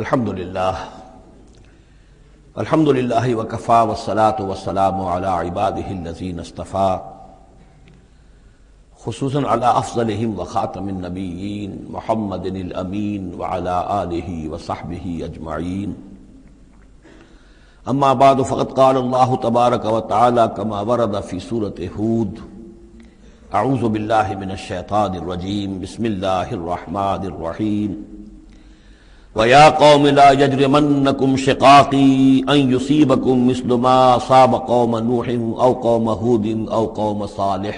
الحمد للہ وکفی والصلاة والسلام علی عباده الذین اصطفی خصوصا علی افضلہم وخاتم النبیین محمد الامین وعلی آلہ وصحبہ اجمعین اما بعد فقد قال اللہ تبارک وتعالی کما ورد فی سورۃ ہود اعوذ باللہ من الشیطان الرجیم بسم اللہ الرحمن الرحیم وَيَا قَوْمِ لَا يَجْرِمَنَّكُمْ شِقَاقِي أَن يُصِيبَكُمْ مِثْلُ مَا أَصَابَ قَوْمَ نُوحٍ أَوْ قَوْمَ هُودٍ أَوْ قَوْمَ صَالِحٍ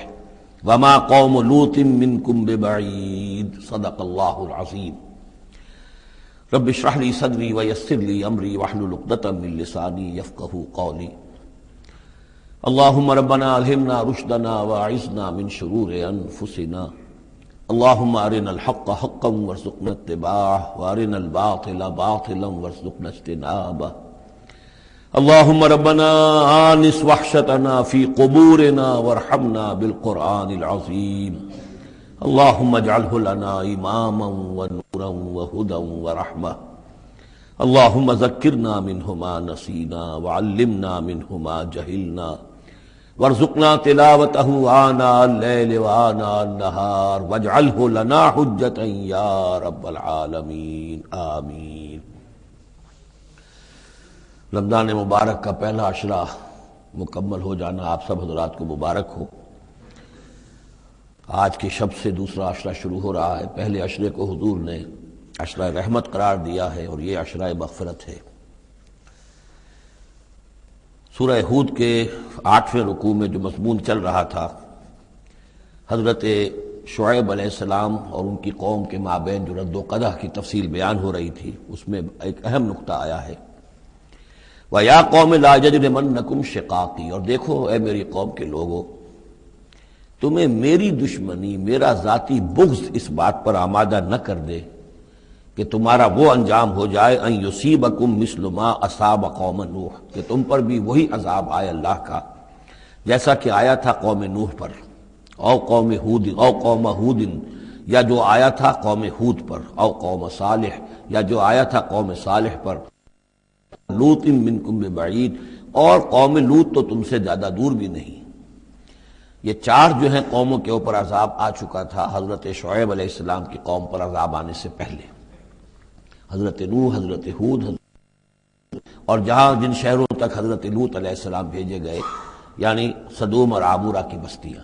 وَمَا قَوْمُ لُوطٍ مِّنكُمْ بِبَعِيدٍ صدق اللہ العظیم۔ رب اشرح لي صدری ويسر لي أمری واحلل عقدۃ من لسانی یفقہوا قولی۔ اللهم ربنا ألهمنا رشدنا وأعذنا من شرور أنفسنا، اللهم أرنا الحق حقا وارزقنا اتباعه وأرنا الباطل باطلا وارزقنا اجتنابه، اللهم ربنا آنس وحشتنا في قبورنا وارحمنا بالقرآن العظيم، اللهم اجعله لنا إماما ونورا وهدى ورحمة، اللهم ذكرنا منه ما نسينا وعلمنا منه ما جهلنا وارزقنا تلاوته آناء الليل وآناء النهار واجعله لنا حجة يا رب العالمین آمین۔ رمضان مبارک کا پہلا عشرہ مکمل ہو جانا آپ سب حضرات کو مبارک ہو۔ آج کی شب سے دوسرا عشرہ شروع ہو رہا ہے۔ پہلے عشرے کو حضور نے عشرہ رحمت قرار دیا ہے اور یہ عشرہ مغفرت ہے۔ سورہ ہود کے 8ویں رکوع میں جو مضمون چل رہا تھا، حضرت شعیب علیہ السلام اور ان کی قوم کے مابین جو رد و قدح کی تفصیل بیان ہو رہی تھی، اس میں ایک اہم نقطہ آیا ہے وَيَا قَوْمِ لَا يَجْرِمَنَّكُمْ شِقَاقِي، اور دیکھو اے میری قوم کے لوگو، تمہیں میری دشمنی، میرا ذاتی بغض اس بات پر آمادہ نہ کر دے کہ تمہارا وہ انجام ہو جائے ان یصیبکم مثل ما اصاب قوم نوح، کہ تم پر بھی وہی عذاب آئے اللہ کا جیسا کہ آیا تھا قوم نوح پر، او قوم ہود، او قوم ہود، یا جو آیا تھا قوم ہود پر، او قوم صالح، یا جو آیا تھا قوم صالح پر، لوط منکم ببعید، اور قوم لوط تو تم سے زیادہ دور بھی نہیں۔ یہ چار جو ہیں قوموں کے اوپر عذاب آ چکا تھا حضرت شعیب علیہ السلام کی قوم پر عذاب آنے سے پہلے، حضرت نوح، حضرت ہود، اور جہاں جن شہروں تک حضرت لوط علیہ السلام بھیجے گئے، یعنی سدوم اور عامورہ کی بستیاں۔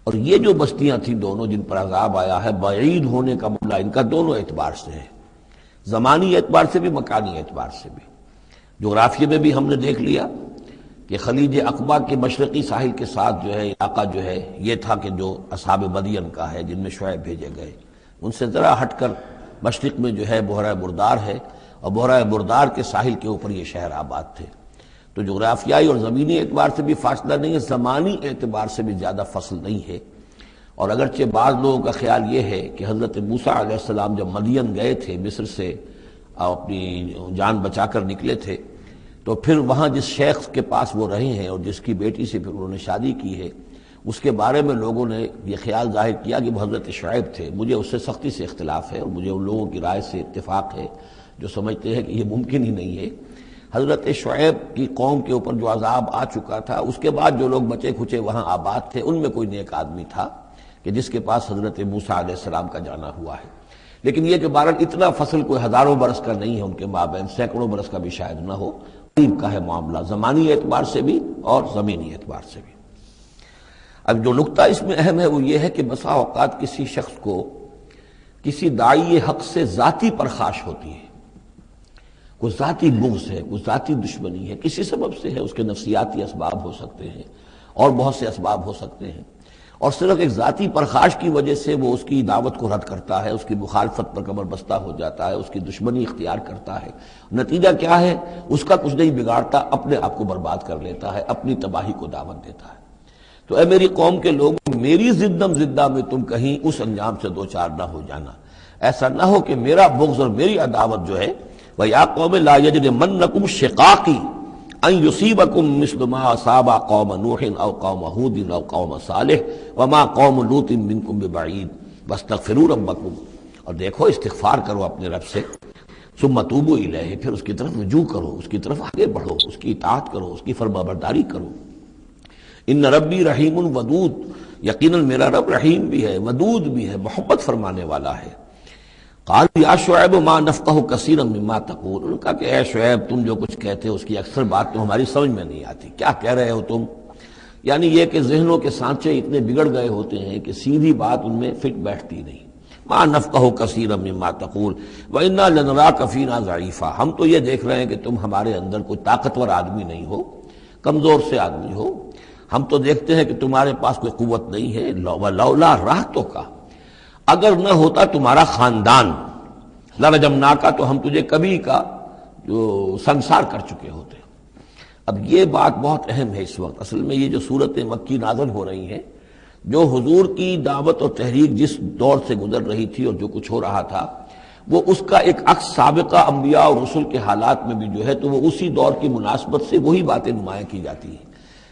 اور یہ جو بستیاں تھیں دونوں جن پر عذاب آیا ہے، بعید ہونے کا معاملہ ان کا دونوں اعتبار سے ہے، زمانی اعتبار سے بھی، مکانی اعتبار سے بھی۔ جغرافیے میں بھی ہم نے دیکھ لیا کہ خلیج عقبہ کے مشرقی ساحل کے ساتھ جو ہے علاقہ جو ہے یہ تھا کہ جو اصحاب مدین کا ہے، جن میں شعیب بھیجے گئے، ان سے ذرا ہٹ کر مشرق میں جو ہے بحیرہ بردار ہے، اور بحیرہ بردار کے ساحل کے اوپر یہ شہر آباد تھے۔ تو جغرافیائی اور زمینی اعتبار سے بھی فاصلہ نہیں ہے، زمانی اعتبار سے بھی زیادہ فصل نہیں ہے۔ اور اگرچہ بعض لوگوں کا خیال یہ ہے کہ حضرت موسیٰ علیہ السلام جب مدین گئے تھے مصر سے، اپنی جان بچا کر نکلے تھے، تو پھر وہاں جس شیخ کے پاس وہ رہے ہیں اور جس کی بیٹی سے پھر انہوں نے شادی کی ہے، اس کے بارے میں لوگوں نے یہ خیال ظاہر کیا کہ وہ حضرت شعیب تھے۔ مجھے اس سے سختی سے اختلاف ہے، اور مجھے ان لوگوں کی رائے سے اتفاق ہے جو سمجھتے ہیں کہ یہ ممکن ہی نہیں ہے۔ حضرت شعیب کی قوم کے اوپر جو عذاب آ چکا تھا، اس کے بعد جو لوگ بچے کھچے وہاں آباد تھے، ان میں کوئی نیک آدمی تھا کہ جس کے پاس حضرت موسیٰ علیہ السلام کا جانا ہوا ہے۔ لیکن یہ کہ بہرحال اتنا فصل کوئی ہزاروں برس کا نہیں ہے ان کے مابین، سینکڑوں برس کا بھی شاید نہ ہو، قریب کا ہے معاملہ، زمانی اعتبار سے بھی اور زمینی اعتبار سے بھی۔ اب جو نقطہ اس میں اہم ہے وہ یہ ہے کہ بسا اوقات کسی شخص کو کسی داعی حق سے ذاتی پرخاش ہوتی ہے، کوئی ذاتی بغض ہے، کوئی ذاتی دشمنی ہے، کسی سبب سے ہے، اس کے نفسیاتی اسباب ہو سکتے ہیں اور بہت سے اسباب ہو سکتے ہیں، اور صرف ایک ذاتی پرخاش کی وجہ سے وہ اس کی دعوت کو رد کرتا ہے، اس کی مخالفت پر کمر بستہ ہو جاتا ہے، اس کی دشمنی اختیار کرتا ہے۔ نتیجہ کیا ہے؟ اس کا کچھ نہیں بگاڑتا، اپنے آپ کو برباد کر لیتا ہے، اپنی تباہی کو دعوت دیتا ہے۔ تو اے میری قوم کے لوگوں، میری زدم زدہ میں تم کہیں اس انجام سے دوچار نہ ہو جانا، ایسا نہ ہو کہ میرا بغض اور میری عداوت جو ہے وَيَا قَوْمِ لَا يَجْرِمَنَّكُمْ شِقَاقِي أَن يُصِيبَكُمْ مِثْلُ مَا أَصَابَ قَوْمَ نُوحٍ أَوْ قَوْمَ هُودٍ أَوْ قَوْمَ صَالِحٍ وَمَا قَوْمُ لُوطٍ مِّنكُمْ بِبَعِيدٍ وَاسْتَغْفِرُوا رَبَّكُمْ، اور دیکھو استغفار کرو اپنے رب سے، ثم توبوا الیہ، پھر اس کی طرف رجوع کرو، اس کی طرف آگے بڑھو، اس کی اطاعت کرو، اس کی فرمانبرداری کرو۔ ان ربی رحیم ودود، یقیناً میرا رب رحیم بھی ہے، ودود بھی ہے، محبت فرمانے والا ہے۔ قالوا یا شعیب ما نفقہ کثیرا مما تقول، انہوں نے کہا کہ اے شعیب تم جو کچھ کہتے ہو اس کی اکثر بات تو ہماری سمجھ میں نہیں آتی، کیا کہہ رہے ہو تم؟ یعنی یہ کہ ذہنوں کے سانچے اتنے بگڑ گئے ہوتے ہیں کہ سیدھی بات ان میں فٹ بیٹھتی نہیں۔ ما نفقہ کثیرا مما تقول وانا لنراک فینا ضعیفا، ہم تو یہ دیکھ رہے ہیں کہ تم ہمارے اندر کوئی طاقتور آدمی نہیں ہو، کمزور سے آدمی ہو، ہم تو دیکھتے ہیں کہ تمہارے پاس کوئی قوت نہیں ہے۔ لولا رہتک، اگر نہ ہوتا تمہارا خاندان، لرجمناک، تو ہم تجھے کبھی کا جو سنسار کر چکے ہوتے۔ اب یہ بات بہت اہم ہے اس وقت، اصل میں یہ جو صورت مکی نازل ہو رہی ہیں، جو حضور کی دعوت اور تحریک جس دور سے گزر رہی تھی اور جو کچھ ہو رہا تھا، وہ اس کا ایک عکس سابقہ انبیاء اور رسل کے حالات میں بھی جو ہے تو وہ اسی دور کی مناسبت سے وہی باتیں نمایاں کی جاتی ہیں۔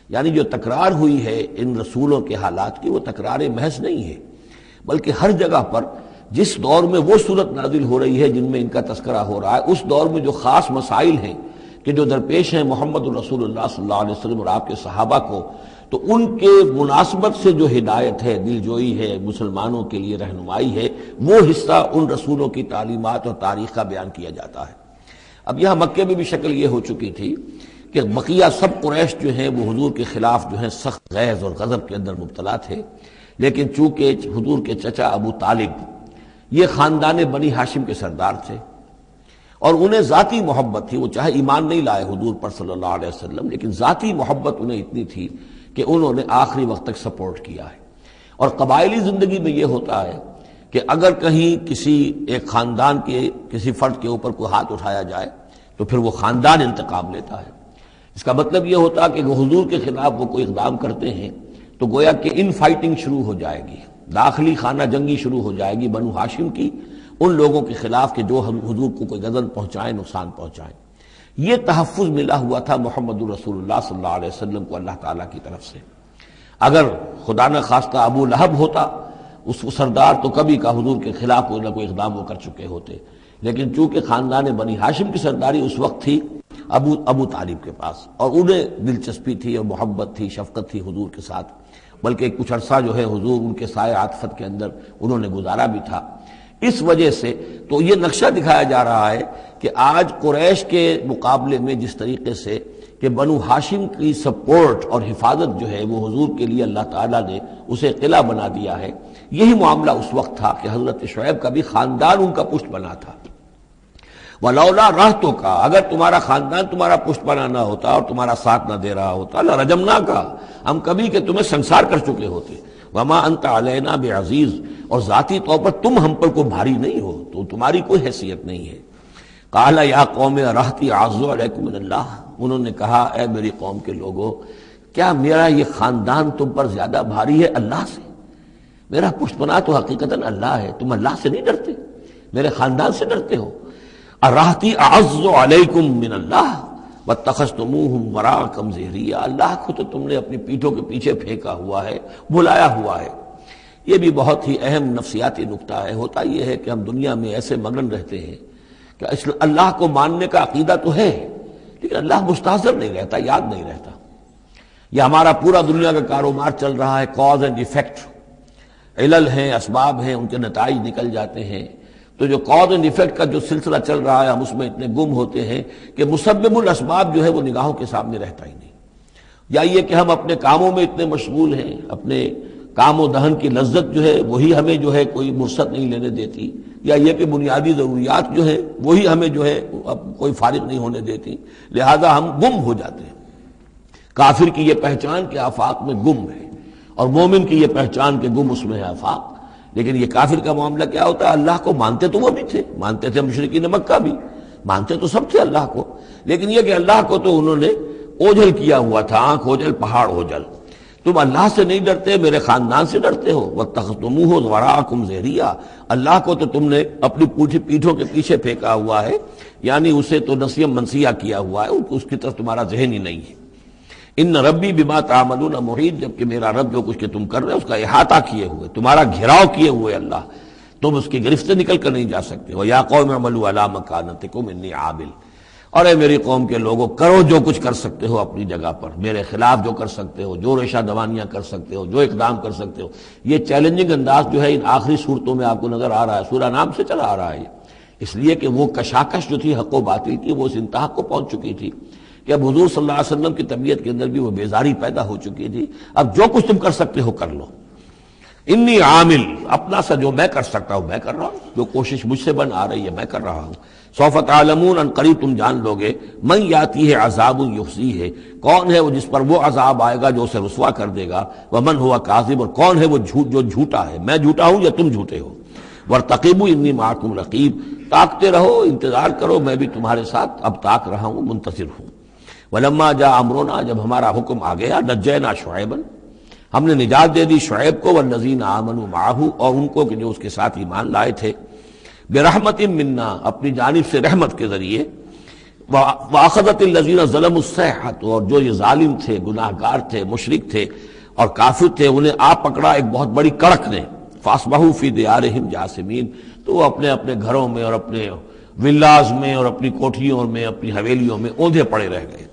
یعنی جو تکرار ہوئی ہے ان رسولوں کے حالات کی، وہ تکرار محض نہیں ہے، بلکہ ہر جگہ پر جس دور میں وہ صورت نازل ہو رہی ہے جن میں ان کا تذکرہ ہو رہا ہے، اس دور میں جو خاص مسائل ہیں کہ جو درپیش ہیں محمد الرسول اللہ صلی اللہ علیہ وسلم اور آپ کے صحابہ کو، تو ان کے مناسبت سے جو ہدایت ہے، دل جوئی ہے، مسلمانوں کے لیے رہنمائی ہے، وہ حصہ ان رسولوں کی تعلیمات اور تاریخ کا بیان کیا جاتا ہے۔ اب یہاں مکے میں بھی شکل یہ ہو چکی تھی کہ بقیہ سب قریش جو ہیں وہ حضور کے خلاف جو ہیں سخت غیظ اور غضب کے اندر مبتلا تھے، لیکن چونکہ حضور کے چچا ابو طالب یہ خاندان بنی ہاشم کے سردار تھے اور انہیں ذاتی محبت تھی، وہ چاہے ایمان نہیں لائے حضور پر صلی اللہ علیہ وسلم، لیکن ذاتی محبت انہیں اتنی تھی کہ انہوں نے آخری وقت تک سپورٹ کیا ہے۔ اور قبائلی زندگی میں یہ ہوتا ہے کہ اگر کہیں کسی ایک خاندان کے کسی فرد کے اوپر کوئی ہاتھ اٹھایا جائے تو پھر وہ خاندان انتقام لیتا ہے۔ اس کا مطلب یہ ہوتا کہ حضور کے خلاف وہ کوئی اقدام کرتے ہیں تو گویا کہ ان فائٹنگ شروع ہو جائے گی، داخلی خانہ جنگی شروع ہو جائے گی بنو ہاشم کی ان لوگوں کے خلاف کہ جو حضور کو کوئی غضب پہنچائیں، نقصان پہنچائیں۔ یہ تحفظ ملا ہوا تھا محمد الرسول اللہ صلی اللہ علیہ وسلم کو اللہ تعالیٰ کی طرف سے۔ اگر خدا نہ خواستہ ابو لہب ہوتا اس سردار، تو کبھی کا حضور کے خلاف کوئی نہ کوئی اقدام وہ کر چکے ہوتے، لیکن چونکہ خاندان بنی ہاشم کی سرداری اس وقت تھی ابو طالب کے پاس، اور انہیں دلچسپی تھی اور محبت تھی، شفقت تھی حضور کے ساتھ، بلکہ کچھ عرصہ جو ہے حضور ان کے سائے عاطفت کے اندر انہوں نے گزارا بھی تھا۔ اس وجہ سے تو یہ نقشہ دکھایا جا رہا ہے کہ آج قریش کے مقابلے میں جس طریقے سے کہ بنو ہاشم کی سپورٹ اور حفاظت جو ہے وہ حضور کے لیے اللہ تعالیٰ نے اسے قلعہ بنا دیا ہے، یہی معاملہ اس وقت تھا کہ حضرت شعیب کا بھی خاندان ان کا پشت بنا تھا۔ وَلَوْلَا رَحْتُكَ، اگر تمہارا خاندان تمہارا پشت بنا نہ ہوتا اور تمہارا ساتھ نہ دے رہا ہوتا، لَرَجَمْنَاكَ، ہم کبھی کہ تمہیں سنسار کر چکے ہوتے۔ وَمَا أَنْتَ عَلَيْنَا بِعَزِيزٍ، اور ذاتی طور پر تم ہم پر کوئی بھاری نہیں ہو، تو تمہاری کوئی حیثیت نہیں ہے۔ قَالَ يَا قَوْمِ رَحْتِي أَعَزُّ عَلَيْكُم مِّنَ اللَّهِ، انہوں نے کہا اے میری قوم کے لوگوں، کیا میرا یہ خاندان تم پر زیادہ بھاری ہے اللہ سے؟ میرا پشت پناہ تو حقیقتاً اللہ ہے، تم اللہ سے نہیں ڈرتے، میرے خاندان سے ڈرتے ہو۔ رحتی اعز علیکم من اللہ واتخذتموہم وراءکم ظہریا، اللہ کو تو تم نے اپنی پیٹھوں کے پیچھے پھینکا ہوا ہے، بلایا ہوا ہے۔ یہ بھی بہت ہی اہم نفسیاتی نکتہ ہے۔ ہوتا یہ ہے کہ ہم دنیا میں ایسے مگن رہتے ہیں کہ اللہ کو ماننے کا عقیدہ تو ہے، لیکن اللہ مستحضر نہیں رہتا، یاد نہیں رہتا۔ یہ ہمارا پورا دنیا کا کاروبار چل رہا ہے، کاز اینڈ ایفیکٹ، علل ہیں، اسباب ہیں، ان کے نتائج نکل جاتے ہیں۔ تو جو کاز اینڈ ایفیکٹ کا جو سلسلہ چل رہا ہے، ہم اس میں اتنے گم ہوتے ہیں کہ مسبب الاسباب جو ہے وہ نگاہوں کے سامنے رہتا ہی نہیں۔ یا یہ کہ ہم اپنے کاموں میں اتنے مشغول ہیں، اپنے کام و دہن کی لذت جو ہے وہی ہمیں جو ہے کوئی مرصد نہیں لینے دیتی، یا یہ کہ بنیادی ضروریات جو ہے وہی ہمیں جو ہے اب کوئی فارغ نہیں ہونے دیتی، لہذا ہم گم ہو جاتے ہیں۔ کافر کی یہ پہچان کہ آفاق میں گم ہے، اور مومن کی یہ پہچان کہ گم اس میں ہے آفاق۔ لیکن یہ کافر کا معاملہ کیا ہوتا ہے؟ اللہ کو مانتے تو وہ بھی تھے، مانتے تھے مشرکین مکہ بھی، مانتے تو سب تھے اللہ کو، لیکن یہ کہ اللہ کو تو انہوں نے اوجھل کیا ہوا تھا، آنکھ اوجھل پہاڑ اوجھل۔ تم اللہ سے نہیں ڈرتے، میرے خاندان سے ڈرتے ہو۔ وَاتَّخَذْتُمُوهُ وَرَاءَكُمْ ظِهْرِيًّا، اللہ کو تو تم نے اپنی پیٹھوں کے پیچھے پھینکا ہوا ہے، یعنی اسے تو نسیم منسیہ کیا ہوا ہے، اس کی طرف تمہارا ذہن ہی نہیں ہے۔ ان ربی بما تعملون محیط، جبکہ میرا رب جو کچھ کہ تم کر رہے ہو اس کا احاطہ کیے ہوئے، تمہارا گھیراؤ کیے ہوئے اللہ تم اس کی گرفت سے نکل کر نہیں جا سکتے ہو. یا قوم اعملوا علی مکانتکم انی عامل، اور اے میری قوم کے لوگوں کرو جو کچھ کر سکتے ہو اپنی جگہ پر، میرے خلاف جو کر سکتے ہو، جو ریشہ دوانیاں کر سکتے ہو، جو اقدام کر سکتے ہو. یہ چیلنجنگ انداز جو ہے ان آخری صورتوں میں آپ کو نظر آ رہا ہے، سورہ نام سے چلا آ رہا ہے، اس لیے کہ وہ کشاکش جو تھی حق و باطل کی وہ اس انتہا کو پہنچ چکی تھی کہ اب حضور صلی اللہ علیہ وسلم کی طبیعت کے اندر بھی وہ بیزاری پیدا ہو چکی تھی. اب جو کچھ تم کر سکتے ہو کر لو. انی عامل، اپنا سا جو میں کر سکتا ہوں میں کر رہا ہوں، جو کوشش مجھ سے بن آ رہی ہے میں کر رہا ہوں. سوف تعلمون، ان قریب تم جان لو گے، من یاتی ہے عذاب یخزیہ ہے، کون ہے وہ جس پر وہ عذاب آئے گا جو اسے رسوا کر دے گا، ومن ہوا کاذب، اور کون ہے وہ جو جھوٹا ہے، میں جھوٹا ہوں یا تم جھوٹے ہو. وارتقبوا انی معکم رقیب، تاکتے رہو، انتظار کرو، میں بھی تمہارے ساتھ اب تاک رہا ہوں، منتظر ہوں. ولما جاء امرنا، جب ہمارا حکم آ گیا، نجینا شعیبا، ہم نے نجات دے دی شعیب کو، والذین آمنوا معہ، اور ان کو کہ جو اس کے ساتھ ایمان لائے تھے، برحمت منا، اپنی جانب سے رحمت کے ذریعے، واخذت الذین ظلموا الصیحۃ، اور جو یہ ظالم تھے، گناہ گار تھے، مشرک تھے اور کافر تھے، انہیں آ پکڑا ایک بہت بڑی کڑک نے. فاصبحوا فی دیارہم جاثمین، تو وہ اپنے اپنے گھروں میں اور اپنے ولاز میں اور اپنی کوٹھیوں میں، اپنی حویلیوں میں اوندھے پڑے رہ گئے.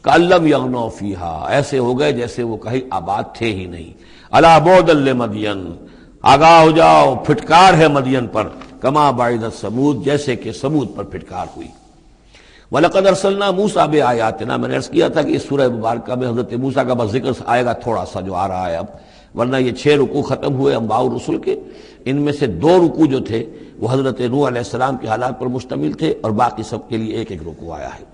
کأن لم یغنوا فیہا، ایسے ہو گئے جیسے وہ کہیں آباد تھے ہی نہیں. الا بعدا لمدین، آگاہ ہو جاؤ، پھٹکار ہے مدین پر، کما بعدت ثمود، جیسے کہ ثمود پر پھٹکار ہوئی. وَلَقَدْ أَرْسَلْنَا مُوسَىٰ بِآيَاتِنَا، میں نے عرض کیا تھا کہ اس سورہ مبارکہ میں حضرت موسیٰ کا بس ذکر آئے گا تھوڑا سا جو آ رہا ہے اب، ورنہ یہ 6 رکوع ختم ہوئے انبیاء و رسل کے، ان میں سے 2 رکوع جو تھے وہ حضرت نوح علیہ السلام کے حالات پر مشتمل تھے، اور باقی سب کے لیے ایک ایک رکوع آیا ہے.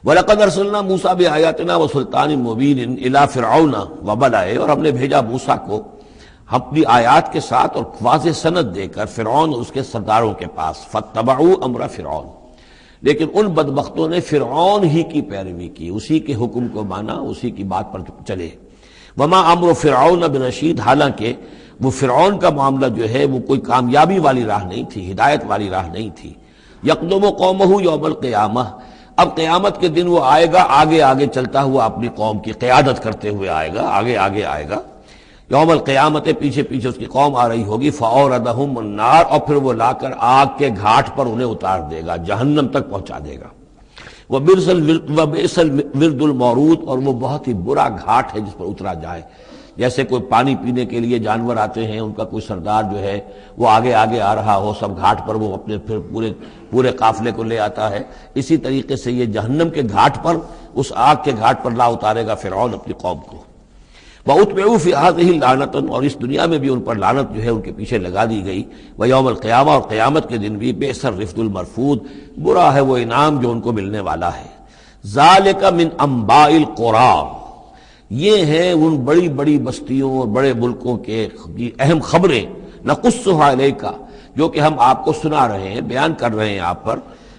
وَلَقَدْ أَرْسَلْنَا مُوسَىٰ بِآيَاتِنَا وَسُلْطَانٍ مُّبِينٍ إِلَىٰ فِرْعَوْنَ وَمَلَئِهِ، اور ہم نے بھیجا موسیٰ کو اپنی آیات کے ساتھ اور واضح سند دے کر فرعون اور اس کے سرداروں کے پاس. فَاتَّبَعُوا أَمْرَ فِرْعَوْنَ، لیکن ان بدبختوں نے فرعون ہی کی پیروی کی، اسی کے حکم کو مانا، اسی کی بات پر چلے. وما امر فرعون برشید، حالانکہ وہ فرعون کا معاملہ جو ہے وہ کوئی کامیابی والی راہ نہیں تھی، ہدایت والی راہ نہیں تھی. یقدم قومہ یوم القیامہ، اب قیامت کے دن وہ آئے گا آگے آگے چلتا ہوا، اپنی قوم کی قیادت کرتے ہوئے آئے گا، آگے آگے آئے گا. یوم القیامت، پیچھے پیچھے اس کی قوم آ رہی ہوگی. فاوردہم النار، اور پھر وہ لا کر آگ کے گھاٹ پر انہیں اتار دے گا، جہنم تک پہنچا دے گا. وبئس الورد المورود، اور وہ بہت ہی برا گھاٹ ہے جس پر اترا جائے. جیسے کوئی پانی پینے کے لیے جانور آتے ہیں، ان کا کوئی سردار جو ہے وہ آگے آگے آ رہا ہو، سب گھاٹ پر وہ اپنے پھر پورے قافلے کو لے آتا ہے، اسی طریقے سے یہ جہنم کے گھاٹ پر، اس آگ کے گھاٹ پر لا اتارے گا فرعون اپنی قوم کو. وَأُتْبِعُوا فِي هَٰذِهِ لَعْنَةً، اور اس دنیا میں بھی ان پر لعنت جو ہے ان کے پیچھے لگا دی گئی. وَيَوْمَ الْقِيَامَةِ، اور قیامت کے دن بھی بِئْسَ الرِّفْدُ الْمَرْفُودُ، برا ہے وہ انعام جو ان کو ملنے والا ہے. ذَلِكَ مِنْ أَنْبَاءِ الْقُرَىٰ، یہ ہیں ان بڑی بڑی بستیوں اور بڑے ملکوں کے اہم خبریں. نَقُصُّهَا عَلَيْكَ، جو کہ ہم آپ کو سنا رہے ہیں، بیان کر رہے ہیں آپ پر.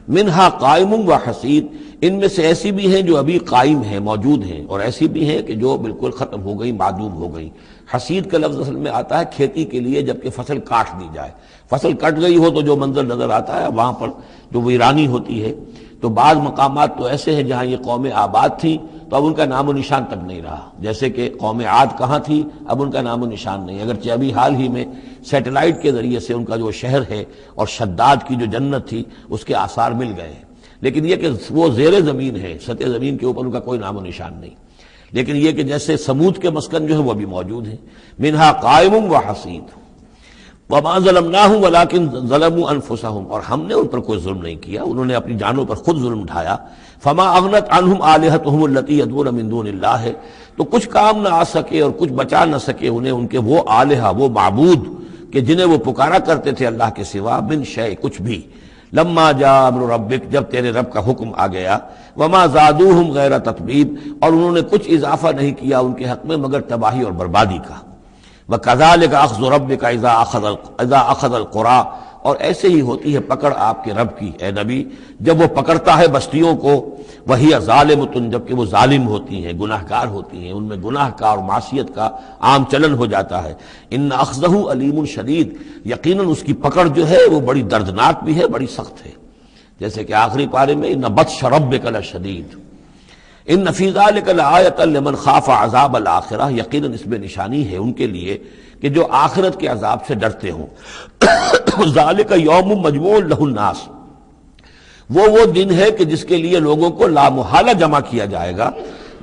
مِنْهَا قَائِمٌ وَحَصِيدٌ، ان میں سے ایسی بھی ہیں جو ابھی قائم ہیں، موجود ہیں، اور ایسی بھی ہیں کہ جو بالکل ختم ہو گئی، معدوم ہو گئی. حصید کا لفظ اصل میں آتا ہے کھیتی کے لیے، جبکہ فصل کاٹ دی جائے. فصل کٹ گئی ہو تو جو منظر نظر آتا ہے وہاں پر جو ویرانی ہوتی ہے. تو بعض مقامات تو ایسے ہیں جہاں یہ قومیں آباد تھیں تو اب ان کا نام و نشان تک نہیں رہا، جیسے کہ قوم عاد کہاں تھی، اب ان کا نام و نشان نہیں. اگرچہ ابھی حال ہی میں سیٹلائٹ کے ذریعے سے ان کا جو شہر ہے اور شداد کی جو جنت تھی اس کے آثار مل گئے ہیں، لیکن یہ کہ وہ زیر زمین ہے، سطح زمین کے اوپر ان کا کوئی نام و نشان نہیں. لیکن یہ کہ جیسے سمود کے مسکن جو ہے وہ بھی موجود ہیں. منہا قائم وحصید. وما ظلمناہم ولکن ظلموا انفسہم، اور ہم نے ان پر کوئی ظلم نہیں کیا، انہوں نے اپنی جانوں پر خود ظلم اٹھایا. فما اغنت عنہم آلہتہم التی یدعون من دون اللہ، تو کچھ کام نہ آ سکے اور کچھ بچا نہ سکے انہیں ان کے وہ آلہہ، وہ معبود کہ جنہیں وہ پکارا کرتے تھے اللہ کے سوا. من شیء، کچھ بھی. لما جاء امر ربک، جب تیرے رب کا حکم آ گیا. وما زادوہم غیر تتبیب، اور انہوں نے کچھ اضافہ نہیں کیا ان کے حق میں مگر تباہی اور بربادی کا. وَكَذَلِكَ أَخْذُ رَبِّكَ إِذَا أَخَذَ الْقُرَىٰ، اور ایسے ہی ہوتی ہے پکڑ آپ کے رب کی اے نبی جب وہ پکڑتا ہے بستیوں کو. وَهِيَ ظَالِمَةٌ، جبکہ وہ ظالم ہوتی ہیں، گناہ گار ہوتی ہیں، ان میں گناہ کا اور معصیت کا عام چلن ہو جاتا ہے. إِنَّ أَخْذَهُ أَلِيمٌ شَدِيدٌ، یقیناً اس کی پکڑ جو ہے وہ بڑی دردناک بھی ہے، بڑی سخت ہے. جیسے کہ آخری پارے میں إِنَّ بَطْشَ رَبِّكَ لَشَدِيدٌ إِنَّ فِي ذَلِكَ لَآيَةً لِمَنْ خَافَ عَذَابَ الْآخِرَةِ، یقیناً اس میں نشانی ہے ان کے لیے کہ جو آخرت کے عذاب سے ڈرتے ہوں۔ ذالک یوم مجموع لہ الناس، وہ دن ہے کہ جس کے لیے لوگوں کو لامحالہ جمع کیا جائے گا۔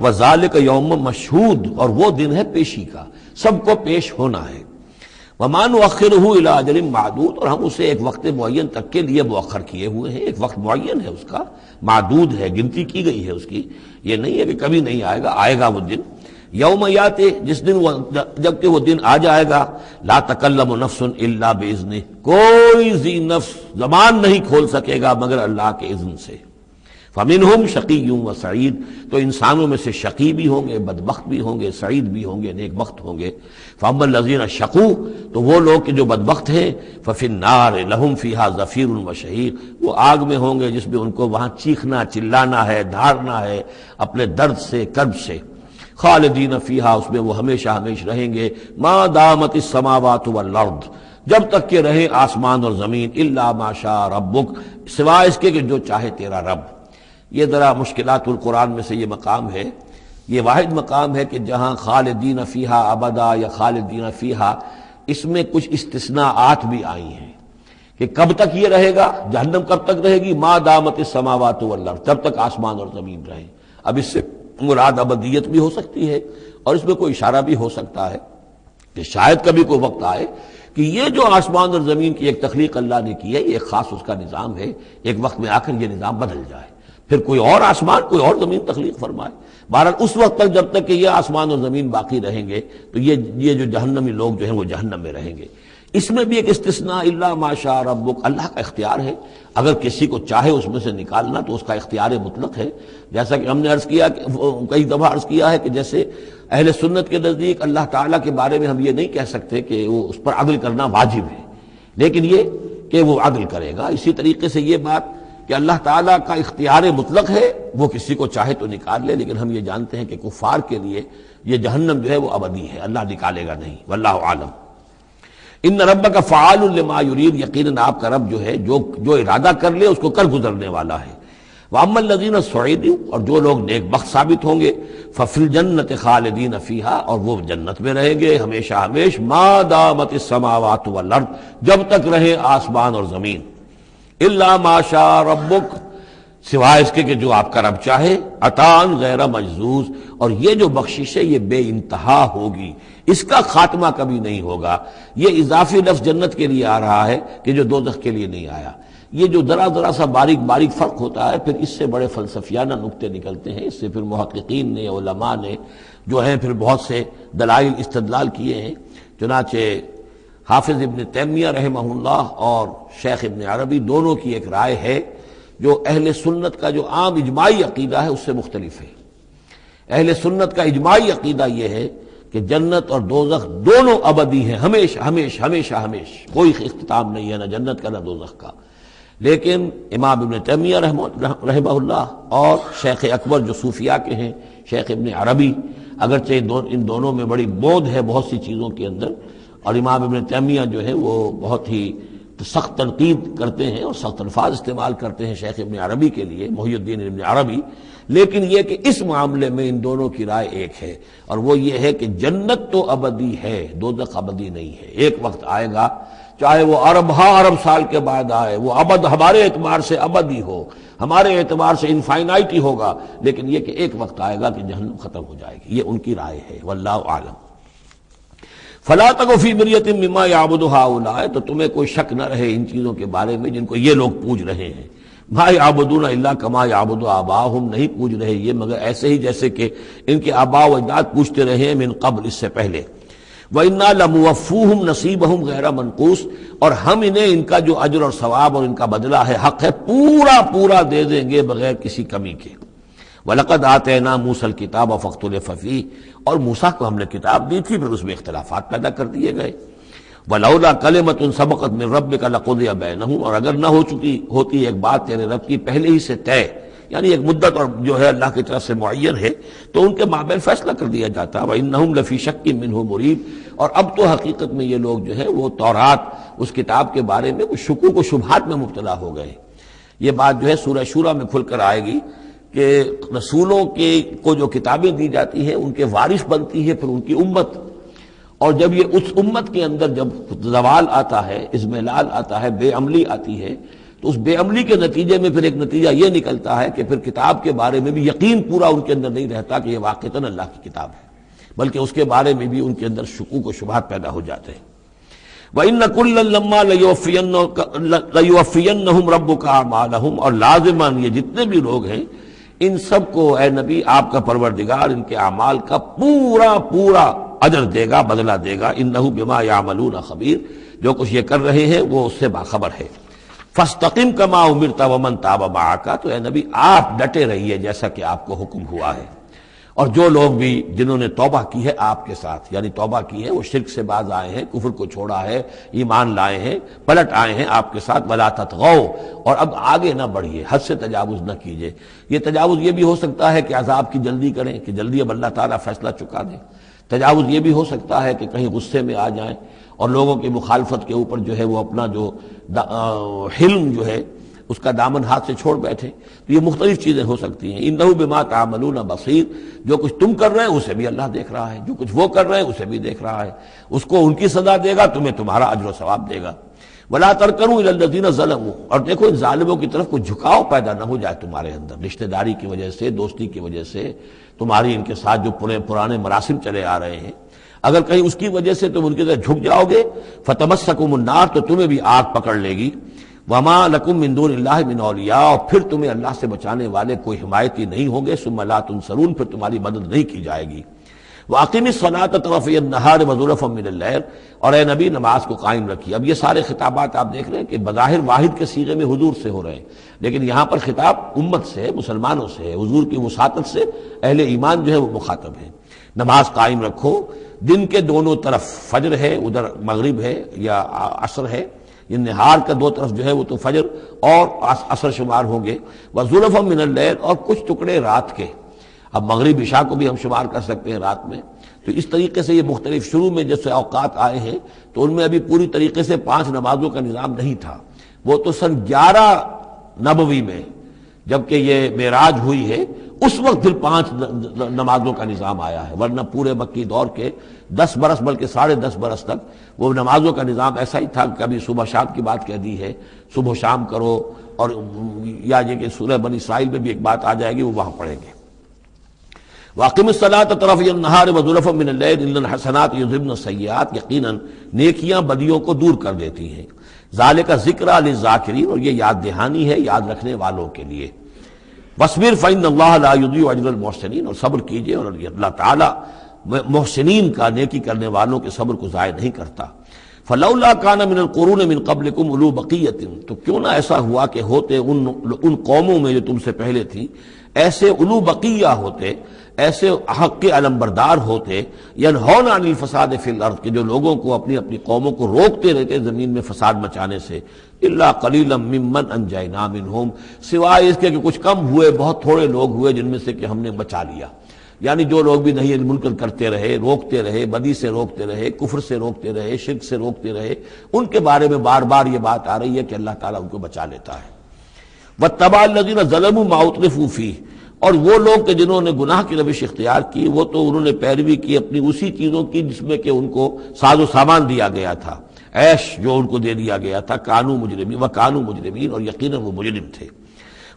وذالک یوم مشہود، اور وہ دن ہے پیشی کا، سب کو پیش ہونا ہے۔ وما نؤخرہ الی اجل معدود، اور ہم اسے ایک وقت معین تک کے لیے مؤخر کیے ہوئے ہیں، ایک وقت معین ہے اس کا، معدود ہے، گنتی کی گئی ہے اس کی، یہ نہیں ہے کہ کبھی نہیں آئے گا، آئے گا وہ دن۔ یوم یاتے، جس دن جب کہ وہ دن آ جائے گا، لا تکلم نفس الا باذنہ، کوئی ذی نفس زبان نہیں کھول سکے گا مگر اللہ کے اذن سے۔ فمنہم شقی و سعید، تو انسانوں میں سے شقی بھی ہوں گے، بدبخت بھی ہوں گے، سعید بھی ہوں گے، نیک بخت ہوں گے۔ فاما الذین شقوا، تو وہ لوگ کہ جو بدبخت ہیں، ففی النار لہم فیہا زفیر و شہیق، وہ آگ میں ہوں گے جس میں ان کو وہاں چیخنا چلانا ہے، دھارنا ہے اپنے درد سے، کرب سے۔ خالدین فیہا، اس میں وہ ہمیشہ ہمیش رہیں گے۔ ما دامت السماوات والارض، جب تک کہ رہے آسمان اور زمین، الا ما شاء ربک، سوائے اس کے کہ جو چاہے تیرا رب۔ یہ ذرا مشکلات القرآن میں سے یہ مقام ہے، یہ واحد مقام ہے کہ جہاں خالدین فیہا ابدا یا خالدین فیہا، اس میں کچھ استثناءات بھی آئی ہیں کہ کب تک یہ رہے گا، جہنم کب تک رہے گی، ما دامت السماوات والارض، جب تک آسمان اور زمین رہے۔ اب اس سے مراد ابدیت بھی ہو سکتی ہے، اور اس میں کوئی اشارہ بھی ہو سکتا ہے کہ شاید کبھی کوئی وقت آئے کہ یہ جو آسمان اور زمین کی ایک تخلیق اللہ نے کی ہے، یہ ایک خاص اس کا نظام ہے، ایک وقت میں آ کر یہ نظام بدل جائے، پھر کوئی اور آسمان کوئی اور زمین تخلیق فرمائے۔ بہرحال اس وقت تک جب تک کہ یہ آسمان اور زمین باقی رہیں گے تو یہ جو جہنمی لوگ جو ہیں وہ جہنم میں رہیں گے۔ اس میں بھی ایک استثناء، الا ما شاء ربک، اللہ کا اختیار ہے، اگر کسی کو چاہے اس میں سے نکالنا تو اس کا اختیار مطلق ہے۔ جیسا کہ ہم نے عرض کیا، کئی دفعہ عرض کیا ہے کہ جیسے اہل سنت کے نزدیک اللہ تعالیٰ کے بارے میں ہم یہ نہیں کہہ سکتے کہ وہ اس پر عدل کرنا واجب ہے، لیکن یہ کہ وہ عدل کرے گا۔ اسی طریقے سے یہ بات کہ اللہ تعالیٰ کا اختیار مطلق ہے، وہ کسی کو چاہے تو نکال لے، لیکن ہم یہ جانتے ہیں کہ کفار کے لیے یہ جہنم جو ہے وہ ابدی ہے، اللہ نکالے گا نہیں، واللہ عالم۔ ان ربک فعال لما یرید، یقیناً آپ کا رب جو ہے جو ارادہ کر لے اس کو کر گزرنے والا ہے۔ واما الذین سعدوا، اور جو لوگ نیک بخت ثابت ہوں گے، ففی الجنۃ خالدین فیہا، اور وہ جنت میں رہیں گے ہمیشہ ہمیش، ما دامت السماوات والارض، جب تک رہے آسمان اور زمین۔ الا ما شاء ربک، سوائے اس کے کہ جو آپ کا رب چاہے، عطاء غیر مجزوز، اور یہ جو بخشش ہے یہ بے انتہا ہوگی، اس کا خاتمہ کبھی نہیں ہوگا۔ یہ اضافی لفظ جنت کے لیے آ رہا ہے کہ جو دوزخ کے لیے نہیں آیا۔ یہ جو ذرا سا باریک فرق ہوتا ہے، پھر اس سے بڑے فلسفیانہ نکتے نکلتے ہیں، اس سے پھر محققین نے، علماء نے جو ہیں پھر بہت سے دلائل استدلال کیے ہیں۔ چنانچہ حافظ ابن تیمیہ رحمہ اللہ اور شیخ ابن عربی دونوں کی ایک رائے ہے جو اہل سنت کا جو عام اجماعی عقیدہ ہے اس سے مختلف ہے۔ اہل سنت کا اجماعی عقیدہ یہ ہے کہ جنت اور دوزخ دونوں ابدی ہیں، ہمیشہ، کوئی اختتام نہیں ہے، نہ جنت کا نہ دوزخ کا۔ لیکن امام ابن تیمیہ رحمہ اللہ اور شیخ اکبر جو صوفیاء کے ہیں، شیخ ابن عربی، اگرچہ ان دونوں میں بڑی بود ہے بہت سی چیزوں کے اندر، اور امام ابن تیمیہ جو ہے وہ بہت ہی سخت تنقید کرتے ہیں اور سخت الفاظ استعمال کرتے ہیں شیخ ابن عربی کے لیے، محی الدین ابن عربی، لیکن یہ کہ اس معاملے میں ان دونوں کی رائے ایک ہے، اور وہ یہ ہے کہ جنت تو ابدی ہے، دوزخ ابدی نہیں ہے۔ ایک وقت آئے گا، چاہے وہ ارب سال کے بعد آئے، وہ ابد ہمارے اعتبار سے ابدی ہو، ہمارے اعتبار سے انفائنائٹی ہوگا، لیکن یہ کہ ایک وقت آئے گا کہ جہنم ختم ہو جائے گی۔ یہ ان کی رائے ہے، واللہ عالم۔ فلا تک فی مریۃ مما یعبد ہؤلاء، تو تمہیں کوئی شک نہ رہے ان چیزوں کے بارے میں جن کو یہ لوگ پوج رہے ہیں۔ ما یعبدون الا کما یعبد آباؤہم، نہیں پوج رہے یہ مگر ایسے ہی جیسے کہ ان کے آباء و اجداد پوجتے رہے ہیں من قبل، اس سے پہلے۔ وَإِنَّا لَمُوَفُّوهُمْ نَصِيبَهُمْ غَيْرَ مَنقُوص، اور ہم انہیں ان کا جو اجر اور ثواب اور ان کا بدلہ ہے، حق ہے، پورا دے دیں گے بغیر کسی کمی کے۔ وَلَقَدْ آتَيْنَا مُوسَى الْكِتَابَ فَاخْتُلِفَ فِيهِ، اور موسیٰ کو ہم نے کتاب دی تھی، پھر اس میں اختلافات پیدا کر دیے گئے۔ وَلَوْلَا كَلِمَةٌ سَبَقَتْ مِن رَّبِّكَ لَقُضِيَ بَيْنَهُمْ، اور اگر نہ ہوتی ایک بات تیرے رب کی پہلے ہی سے طے، یعنی ایک مدت اور جو ہے اللہ کی طرف سے معین ہے، تو ان کے مابین فیصلہ کر دیا جاتا۔ وَإِنَّهُمْ لَفِي شَكٍّ مِّنْهُ مُرِيبٍ، اور اب تو حقیقت میں یہ لوگ جو ہے وہ تورات اس کتاب کے بارے میں کچھ شکوک و شبہات میں مبتلا ہو گئے۔ یہ بات جو ہے سورہ شورى میں کھل کر آئے گی کہ رسولوں کو جو کتابیں دی جاتی ہیں ان کے وارث بنتی ہے پھر ان کی امت، اور جب یہ اس امت کے اندر جب زوال آتا ہے، اضمحلال آتا ہے، بے عملی آتی ہے، تو اس بے عملی کے نتیجے میں پھر ایک نتیجہ یہ نکلتا ہے کہ پھر کتاب کے بارے میں بھی یقین پورا ان کے اندر نہیں رہتا کہ یہ واقعتاً اللہ کی کتاب ہے، بلکہ اس کے بارے میں بھی ان کے اندر شکوک و شبہات پیدا ہو جاتے ہیں۔ وَإِنَّ كُلًّا لَمَّا لَيُوَفِّيَنَّهُمْ رَبُّكَ أَعْمَالَهُمْ، اور لازماً یہ جتنے بھی لوگ ہیں ان سب کو اے نبی آپ کا پروردگار ان کے اعمال کا پورا پورا اجر دے گا، بدلہ دے گا۔ انہ بما یعملون خبیر، جو کچھ یہ کر رہے ہیں وہ اس سے باخبر ہے۔ فاستقم کما امرت ومن تاب معک، تو اے نبی آپ ڈٹے رہیے جیسا کہ آپ کو حکم ہوا ہے، اور جو لوگ بھی جنہوں نے توبہ کی ہے آپ کے ساتھ، یعنی توبہ کی ہے، وہ شرک سے باز آئے ہیں، کفر کو چھوڑا ہے، ایمان لائے ہیں، پلٹ آئے ہیں آپ کے ساتھ، ولا تطغوا، اور اب آگے نہ بڑھیے، حد سے تجاوز نہ کیجیے۔ یہ تجاوز یہ بھی ہو سکتا ہے کہ عذاب کی جلدی کریں، کہ جلدی اب اللہ تعالیٰ فیصلہ چکا دیں۔ تجاوز یہ بھی ہو سکتا ہے کہ کہیں غصے میں آ جائیں اور لوگوں کی مخالفت کے اوپر جو ہے وہ اپنا جو حلم جو ہے اس کا دامن ہاتھ سے چھوڑ بیٹھے، تو یہ مختلف چیزیں ہو سکتی ہیں۔ انہ بما تعملون بصیر، جو کچھ تم کر رہے ہیں اسے بھی اللہ دیکھ رہا ہے، جو کچھ وہ کر رہے ہیں اسے بھی دیکھ رہا ہے، اس کو ان کی سزا دے گا، تمہیں تمہارا اجر و ثواب دے گا۔ ولا ترکنوا الی الذین ظلموا، اور دیکھو ان ظالموں کی طرف کوئی جھکاؤ پیدا نہ ہو جائے تمہارے اندر، رشتہ داری کی وجہ سے، دوستی کی وجہ سے، تمہاری ان کے ساتھ جو پرانے مراسم چلے آ رہے ہیں، اگر کہیں اس کی وجہ سے تم ان کی طرف جھک جاؤ گے، فتمسکم النار، تو تمہیں بھی آگ پکڑ لے گی۔ وما لکم من دون اللہ من اولیاء، اور پھر تمہیں اللہ سے بچانے والے کوئی حمایتی نہیں ہوں گے، ثم لا تنصرون، پھر تمہاری مدد نہیں کی جائے گی۔ وَأَقِمِ الصَّلَاةَ طَرَفَيَ النَّهَارِ وَزُلَفًا مِنَ اللَّيْلِ، اور اے نبی نماز کو قائم رکھیے۔ اب یہ سارے خطابات آپ دیکھ رہے ہیں کہ بظاہر واحد کے صیغے میں حضور سے ہو رہے ہیں، لیکن یہاں پر خطاب امت سے ہے، مسلمانوں سے ہے، حضور کی وساطت سے اہل ایمان جو ہے وہ مخاطب ہے۔ نماز قائم رکھو، دن کے دونوں طرف، فجر ہے ادھر، مغرب ہے یا عصر ہے، یہ نہار کا دو طرف جو ہے وہ تو فجر اور عصر شمار ہوں گے۔ وَزُلَفًا مِنَ اللَّيْلِ، اور کچھ ٹکڑے رات کے، اب مغرب عشاء کو بھی ہم شمار کر سکتے ہیں رات میں، تو اس طریقے سے یہ مختلف شروع میں جیسے اوقات آئے ہیں تو ان میں ابھی پوری طریقے سے 5 نمازوں کا نظام نہیں تھا، وہ تو سن 11 نبوی میں جبکہ یہ معراج ہوئی ہے اس وقت پھر 5 نمازوں کا نظام آیا ہے، ورنہ پورے مکی دور کے 10 برس بلکہ 10.5 برس تک وہ نمازوں کا نظام ایسا ہی تھا کہ کبھی صبح شام کی بات کہہ دی ہے، صبح شام کرو، اور یا یہ کہ سورہ بنی اسرائیل میں بھی ایک بات آ جائے گی، وہ وہاں پڑھیں گے۔ وَأَقِمِ الصَّلَاةَ طَرَفَيَ النَّهَارِ وَزُلَفًا مِنَ اللَّيْلِ إِنَّ الْحَسَنَاتِ يُذْهِبْنَ السَّيِّئَاتِ، یقیناً نیکیاں بدیوں کو دور کر دیتی ہیں۔ ذَلِكَ ذِكْرَىٰ لِلذَّاكِرِينَ، اور یہ یاد دہانی ہے یاد رکھنے والوں کے لیے۔ وَاصْبِرْ فَإِنَّ اللَّهَ لَا يُضِيعُ أَجْرَ الْمُحْسِنِينَ، اور صبر کیجئے، اور اللہ تعالیٰ محسنین کا، نیکی کرنے والوں کے صبر کو ضائع نہیں کرتا۔ فَلَوْلَا كَانَ مِنَ الْقُرُونِ مِنْ قَبْلِكُمْ أُولُو بَقِيَّةٍ، تو کیوں نہ ایسا ہوا کہ ہوتے ان قوموں میں جو تم سے پہلے تھیں ایسے اولو بقیہ ہوتے، ایسے حق کے علمبردار ہوتے، ینہون عن الفساد فی الارض، کہ جو لوگوں کو اپنی اپنی قوموں کو روکتے رہتے زمین میں فساد مچانے سے، الا قلیلا ممن انجینا منہم، سوائے اس کے کہ کچھ کم ہوئے، بہت تھوڑے لوگ ہوئے جن میں سے کہ ہم نے بچا لیا۔ یعنی جو لوگ بھی نہیں منکر کرتے رہے، روکتے رہے، بدی سے روکتے رہے، کفر سے روکتے رہے، شرک سے روکتے رہے، ان کے بارے میں بار بار یہ بات آ رہی ہے کہ اللہ تعالیٰ ان کو بچا لیتا ہے۔ وَاتَّبَعَ الَّذِينَ ظَلَمُوا مَا أُتْرِفُوا فِيهِ، اور وہ لوگ کہ جنہوں نے گناہ کی روش اختیار کی، وہ تو انہوں نے پیروی کی اپنی اسی چیزوں کی جس میں کہ ان کو ساز و سامان دیا گیا تھا، عیش جو ان کو دے دیا گیا تھا، کانوا مجرمین وکانوا مجرمین، اور یقیناً وہ مجرم تھے۔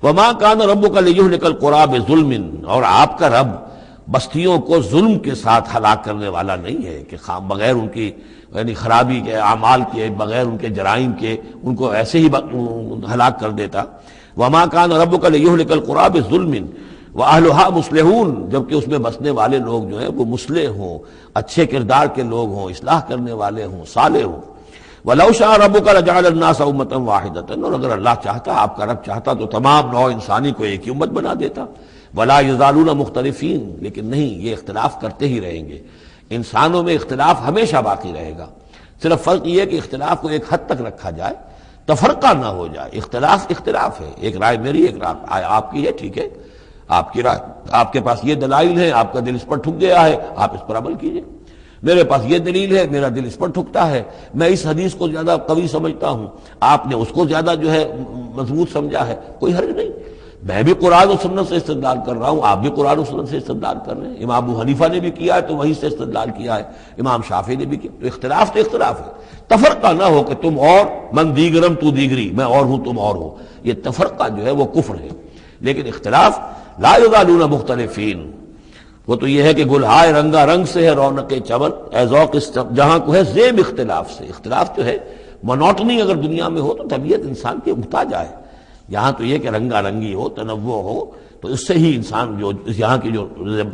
وما كان ربك ليهلك القرى بظلم، اور آپ کا رب بستیوں کو ظلم کے ساتھ ہلاک کرنے والا نہیں ہے کہ بغیر ان کی یعنی خرابی کے اعمال کے، بغیر ان کے جرائم کے ان کو ایسے ہی ہلاک کر دیتا۔ وما كان ربك ليهلك القرى بظلم وأهلها مصلحون، جبکہ اس میں بسنے والے لوگ جو ہیں وہ مصلح ہوں، اچھے کردار کے لوگ ہوں، اصلاح کرنے والے ہوں، صالح ہوں۔ وَلَوْ شَاءَ رَبُّكَ لَجَعَلَ النَّاسَ أُمَّةً وَاحِدَةً، اور اگر اللہ چاہتا، آپ کا رب چاہتا تو تمام نوع انسانی کو ایک ہی امت بنا دیتا۔ وَلَا يَزَالُونَ مُخْتَلِفِينَ، لیکن نہیں، یہ اختلاف کرتے ہی رہیں گے، انسانوں میں اختلاف ہمیشہ باقی رہے گا، صرف فرق یہ ہے کہ اختلاف کو ایک حد تک رکھا جائے، تفرقہ نہ ہو جائے۔ اختلاف اختلاف ہے، ایک رائے میری، ایک رائے آپ کی ہے، ٹھیک ہے، آپ کی رائے، آپ کے پاس یہ دلائل ہیں، آپ کا دل اس پر ٹھک گیا ہے، آپ اس پر عمل کیجئے۔ میرے پاس یہ دلیل ہے، میرا دل اس پر ٹھکتا ہے، میں اس حدیث کو زیادہ قوی سمجھتا ہوں، آپ نے اس کو زیادہ جو ہے مضبوط سمجھا ہے، کوئی حرج نہیں۔ میں بھی قرآن و سنت سے استدلال کر رہا ہوں، آپ بھی قرآن و سنت سے استدلال کر رہے ہیں، امام ابو حنیفہ نے بھی کیا ہے تو وہیں سے استدلال کیا ہے، امام شافعی نے بھی کیا، تو اختلاف ہے۔ تفرقہ نہ ہو کہ تم اور من دیگرم تو دیگری، میں اور ہوں تم اور ہو، یہ تفرقہ جو ہے وہ کفر ہے۔ لیکن اختلاف لا یزالون مختلفین، وہ تو یہ ہے کہ گلہائے رنگا رنگ سے ہے رونق چمن، اے ذوق جہاں کو ہے زیب اختلاف سے۔ اختلاف جو ہے مونوٹنی اگر دنیا میں ہو تو طبیعت انسان کے اکتا جائے، یہاں تو یہ کہ رنگا رنگی ہو، تنوع ہو، تو اس سے ہی انسان جو یہاں کی جو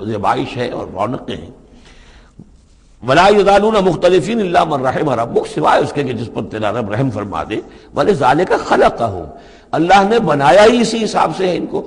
زیبائش ہے اور رونقیں ہیں۔ ولا یزالون مختلفین الا من رحم ربک، سوائے اس کے کہ جس پر تیرا رب رحم فرما دے۔ ولذالک خلقہم، اللہ نے بنایا ہی اسی حساب سے ہے ان کو۔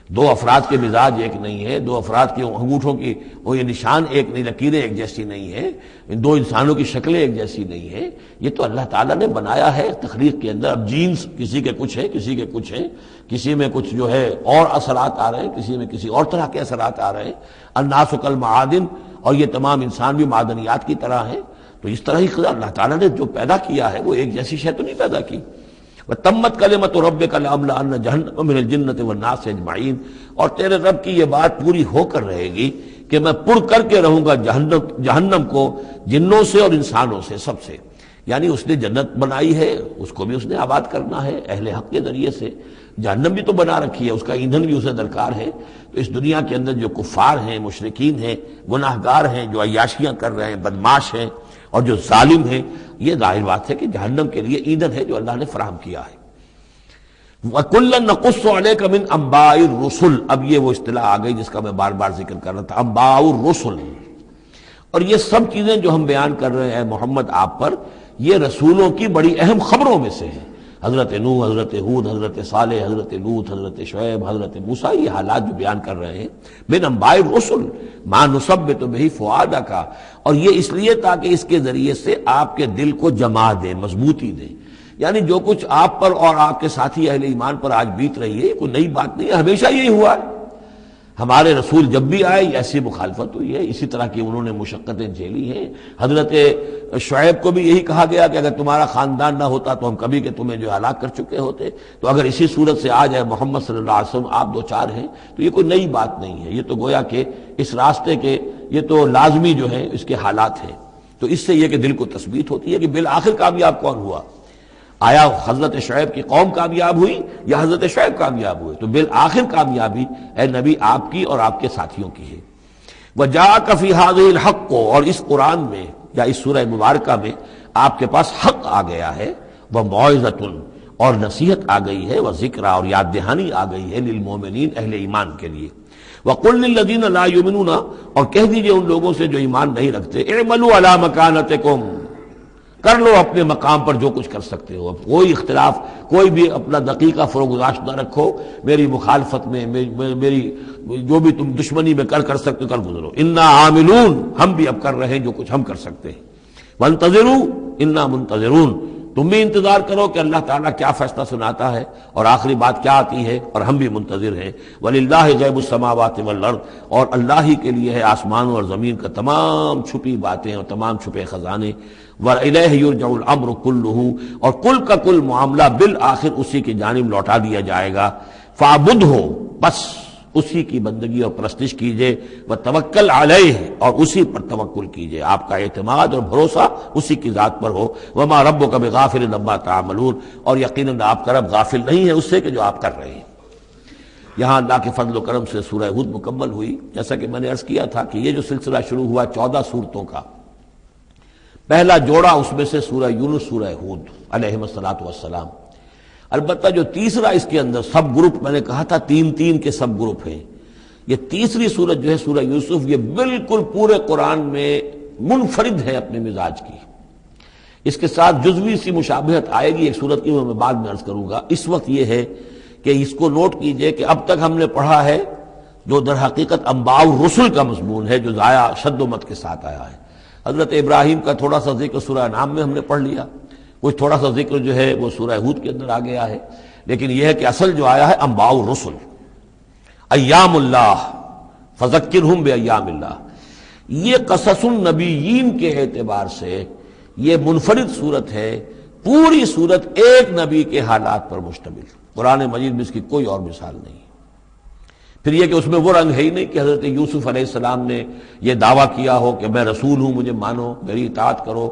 دو افراد کے مزاج ایک نہیں ہے، دو افراد کے انگوٹھوں کی وہ یہ نشان ایک نہیں، لکیریں ایک جیسی نہیں ہیں، دو انسانوں کی شکلیں ایک جیسی نہیں ہیں، یہ تو اللہ تعالیٰ نے بنایا ہے تخلیق کے اندر۔ اب جینز کسی کے کچھ ہیں، کسی کے کچھ ہیں، کسی میں کچھ جو ہے اور اثرات آ رہے ہیں، کسی میں کسی اور طرح کے اثرات آ رہے ہیں۔ الناس کالمعادن، اور یہ تمام انسان بھی معدنیات کی طرح ہیں۔ تو اس طرح ہی اللہ تعالیٰ نے جو پیدا کیا ہے وہ ایک جیسی شے تو نہیں پیدا کی۔ وَتَمَّتْ كَلِمَةُ رَبِّكَ لَأَمْلَأَنَّ جَهَنَّمَ مِنَ الْجِنَّةِ وَالنَّاسِ أَجْمَعِينَ، اور تیرے رب کی یہ بات پوری ہو کر رہے گی کہ میں پر کر کے رہوں گا جہنم کو جنوں سے اور انسانوں سے، سب سے۔ یعنی اس نے جنت بنائی ہے، اس کو بھی اس نے آباد کرنا ہے اہل حق کے ذریعے سے، جہنم بھی تو بنا رکھی ہے، اس کا ایندھن بھی اسے درکار ہے۔ تو اس دنیا کے اندر جو کفار ہیں، مشرکین ہیں، گناہگار ہیں، جو عیاشیاں کر رہے ہیں، بدماش ہیں اور جو ظالم ہیں، یہ ظاہر بات ہے کہ جہنم کے لیے ایندھن ہے جو اللہ نے فراہم کیا ہے۔ وَكُلًّا نَقُصُّ عَلَيْكَ مِنْ أَنْبَاءِ الرُّسُلِ، اب یہ وہ اصطلاح آ گئی جس کا میں بار بار ذکر کر رہا تھا، انباء الرسل۔ اور یہ سب چیزیں جو ہم بیان کر رہے ہیں محمد آپ پر، یہ رسولوں کی بڑی اہم خبروں میں سے ہیں۔ حضرت نوح، حضرت ہود، حضرت صالح، حضرت لوط، حضرت شعیب، حضرت موسیٰ، یہ حالات جو بیان کر رہے ہیں، من انباء الرسل ما نثبت بہ فؤادک، اور یہ اس لیے تاکہ اس کے ذریعے سے آپ کے دل کو جما دیں، مضبوطی دیں۔ یعنی جو کچھ آپ پر اور آپ کے ساتھی اہل ایمان پر آج بیت رہی ہے، یہ کوئی نئی بات نہیں ہے، ہمیشہ یہی ہوا ہے۔ ہمارے رسول جب بھی آئے ایسی مخالفت ہوئی ہے، اسی طرح کی انہوں نے مشقتیں جھیلی ہیں۔ حضرت شعیب کو بھی یہی کہا گیا کہ اگر تمہارا خاندان نہ ہوتا تو ہم کبھی کہ تمہیں جو ہلاک کر چکے ہوتے۔ تو اگر اسی صورت سے آ جائے محمد صلی اللہ علیہ وسلم، آپ دو چار ہیں، تو یہ کوئی نئی بات نہیں ہے، یہ تو گویا کہ اس راستے کے یہ تو لازمی جو ہے اس کے حالات ہیں۔ تو اس سے یہ کہ دل کو تثبیت ہوتی ہے کہ بالآخر کامیاب کون ہوا، آیا حضرت شعیب کی قوم کامیاب ہوئی یا حضرت شعیب کامیاب ہوئے؟ تو بالآخر کامیابی اے نبی آپ کی اور آپ کے ساتھیوں کی ہے۔ وَجَاءَكَ فِي هَذِهِ الْحَقُّ، اور اس قرآن میں یا اس سورہ مبارکہ میں آپ کے پاس حق آ گیا ہے، وَمَوْعِظَةٌ، اور نصیحت آ گئی ہے، وَذِكْرَىٰ، اور یاد دہانی آ گئی ہے، لِلْمُؤْمِنِينَ، اہل ایمان کے لیے۔ وَقُلْ لِلَّذِينَ لَا يُؤْمِنُونَ، اور کہہ دیجئے ان لوگوں سے جو ایمان نہیں رکھتے، اعملوا علی مکانتکم، کر لو اپنے مقام پر جو کچھ کر سکتے ہو۔ اب کوئی اختلاف، کوئی بھی اپنا دقیقہ فروگزاشت نہ رکھو، میری مخالفت میں، میری جو بھی تم دشمنی میں کر سکتے ہو کر گزرو۔ انا عاملون، ہم بھی اب کر رہے ہیں جو کچھ ہم کر سکتے ہیں۔ وانتظروا انا منتظرون، تم بھی انتظار کرو کہ اللہ تعالیٰ کیا فیصلہ سناتا ہے اور آخری بات کیا آتی ہے، اور ہم بھی منتظر ہیں۔ وَلِلَّهِ غیب السماوات والارض، اور اللہ ہی کے لیے ہے آسمانوں اور زمین کا تمام چھپی باتیں اور تمام چھپے خزانے۔ وَإِلَيْهِ يُرْجَعُ الْأَمْرُ كُلُّهُ، اور کل کا کل معاملہ بالآخر اسی کی جانب لوٹا دیا جائے گا۔ فَاعْبُدْهُ، بس اسی کی بندگی اور پرستش کیجئے، وَتَوَكَّلْ عَلَيْهِ، اور اسی پر توکل کیجئے، آپ کا اعتماد اور بھروسہ اسی کی ذات پر ہو۔ وَمَا رَبُّكَ بِغَافِلٍ عَمَّا تَعْمَلُونَ، اور یقیناً آپ کا رب غافل نہیں ہے اس سے کہ جو آپ کر رہے ہیں۔ یہاں اللہ کے فضل و کرم سے سورہ ہود مکمل ہوئی۔ جیسا کہ میں نے عرض کیا تھا کہ یہ جو سلسلہ شروع ہوا 14 صورتوں کا، پہلا جوڑا اس میں سے سورہ یونس، سورہ ہود علیہم الصلاۃ والسلام۔ البتہ جو تیسرا اس کے اندر سب گروپ، میں نے کہا تھا تین کے سب گروپ ہیں، یہ تیسری سورت جو ہے سورہ یوسف، یہ بالکل پورے قرآن میں منفرد ہے اپنے مزاج کی۔ اس کے ساتھ جزوی سی مشابہت آئے گی ایک سورت کی، میں بعد میں عرض کروں گا۔ اس وقت یہ ہے کہ اس کو نوٹ کیجئے کہ اب تک ہم نے پڑھا ہے جو در حقیقت انباء الرسل کا مضمون ہے، جو ضائع شد و مت کے ساتھ آیا ہے۔ حضرت ابراہیم کا تھوڑا سا ذکر سورہ انعام میں ہم نے پڑھ لیا، کچھ تھوڑا سا ذکر جو ہے وہ سورہ ہود کے اندر آ گیا ہے، لیکن یہ ہے کہ اصل جو آیا ہے انباء الرسل، ایام اللہ، فذکرہم بایام اللہ۔ یہ قصص النبیین کے اعتبار سے یہ منفرد صورت ہے، پوری صورت ایک نبی کے حالات پر مشتمل۔ قرآن مجید میں اس کی کوئی اور مثال نہیں۔ پھر یہ کہ اس میں وہ رنگ ہے ہی نہیں کہ حضرت یوسف علیہ السلام نے یہ دعویٰ کیا ہو کہ میں رسول ہوں، مجھے مانو، میری اطاعت کرو،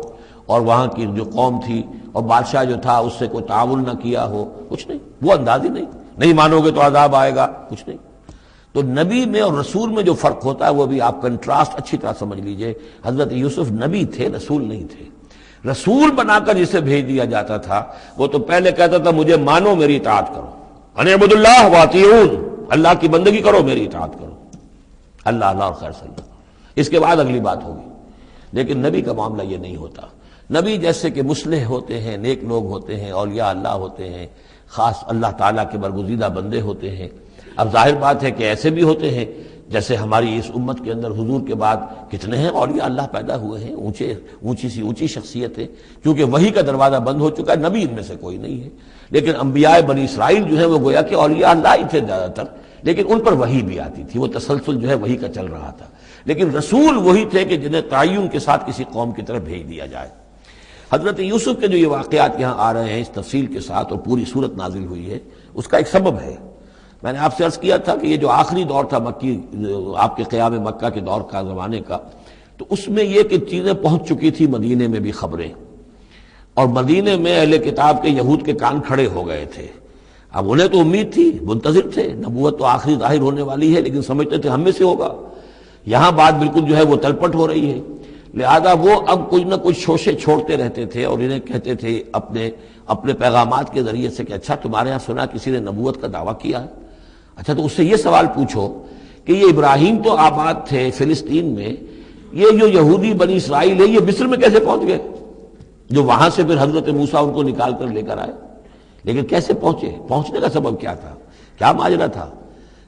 اور وہاں کی جو قوم تھی اور بادشاہ جو تھا اس سے کوئی تعاون نہ کیا ہو، کچھ نہیں، وہ انداز ہی نہیں مانو گے تو عذاب آئے گا، کچھ نہیں۔ تو نبی میں اور رسول میں جو فرق ہوتا ہے وہ بھی آپ کنٹراسٹ اچھی طرح سمجھ لیجئے۔ حضرت یوسف نبی تھے، رسول نہیں تھے۔ رسول بنا کر جسے بھیج دیا جاتا تھا وہ تو پہلے کہتا تھا مجھے مانو، میری اطاعت کرو، ان اعبدوا اللہ واطیعون، اللہ کی بندگی کرو، میری اطاعت کرو، اللہ اللہ اور خیر صلی اللہ، اس کے بعد اگلی بات ہوگی۔ لیکن نبی کا معاملہ یہ نہیں ہوتا۔ نبی جیسے کہ مصلح ہوتے ہیں، نیک لوگ ہوتے ہیں، اولیاء اللہ ہوتے ہیں، خاص اللہ تعالیٰ کے برگزیدہ بندے ہوتے ہیں۔ اب ظاہر بات ہے کہ ایسے بھی ہوتے ہیں جیسے ہماری اس امت کے اندر حضور کے بعد کتنے ہیں اولیاء اللہ پیدا ہوئے ہیں، اونچی شخصیت ہے، کیونکہ وحی کا دروازہ بند ہو چکا ہے، نبی ان میں سے کوئی نہیں ہے۔ لیکن انبیاء بنی اسرائیل جو ہیں وہ گویا کہ اولیاء اللہ ہی تھے زیادہ تر، لیکن ان پر وحی بھی آتی تھی، وہ تسلسل جو ہے وحی کا چل رہا تھا۔ لیکن رسول وہی تھے کہ جنہیں تعین کے ساتھ کسی قوم کی طرف بھیج دیا جائے۔ حضرت یوسف کے جو یہ واقعات یہاں آ رہے ہیں اس تفصیل کے ساتھ اور پوری صورت نازل ہوئی ہے، اس کا ایک سبب ہے۔ میں نے آپ سے عرض کیا تھا کہ یہ جو آخری دور تھا مکی، آپ کے قیام مکہ کے دور کا، زمانے کا، تو اس میں یہ کہ چیزیں پہنچ چکی تھی مدینے میں بھی خبریں، اور مدینے میں اہل کتاب کے یہود کے کان کھڑے ہو گئے تھے۔ اب انہیں تو امید تھی، منتظر تھے، نبوت تو آخری ظاہر ہونے والی ہے، لیکن سمجھتے تھے ہم میں سے ہوگا۔ یہاں بات بالکل جو ہے وہ تلپٹ ہو رہی ہے، لہذا وہ اب کچھ نہ کچھ شوشے چھوڑتے رہتے تھے اور انہیں کہتے تھے اپنے پیغامات کے ذریعے سے کہ اچھا تمہارے ہاں سنا کسی نے نبوت کا دعویٰ کیا ہے، اچھا تو اس سے یہ سوال پوچھو کہ یہ ابراہیم تو آباد تھے فلسطین میں، یہ جو یہودی بنی اسرائیل ہے یہ مصر میں کیسے پہنچ گئے، جو وہاں سے پھر حضرت موسیٰ ان کو نکال کر لے کر آئے، لیکن کیسے پہنچے، پہنچنے کا سبب کیا تھا، کیا ماجرا تھا؟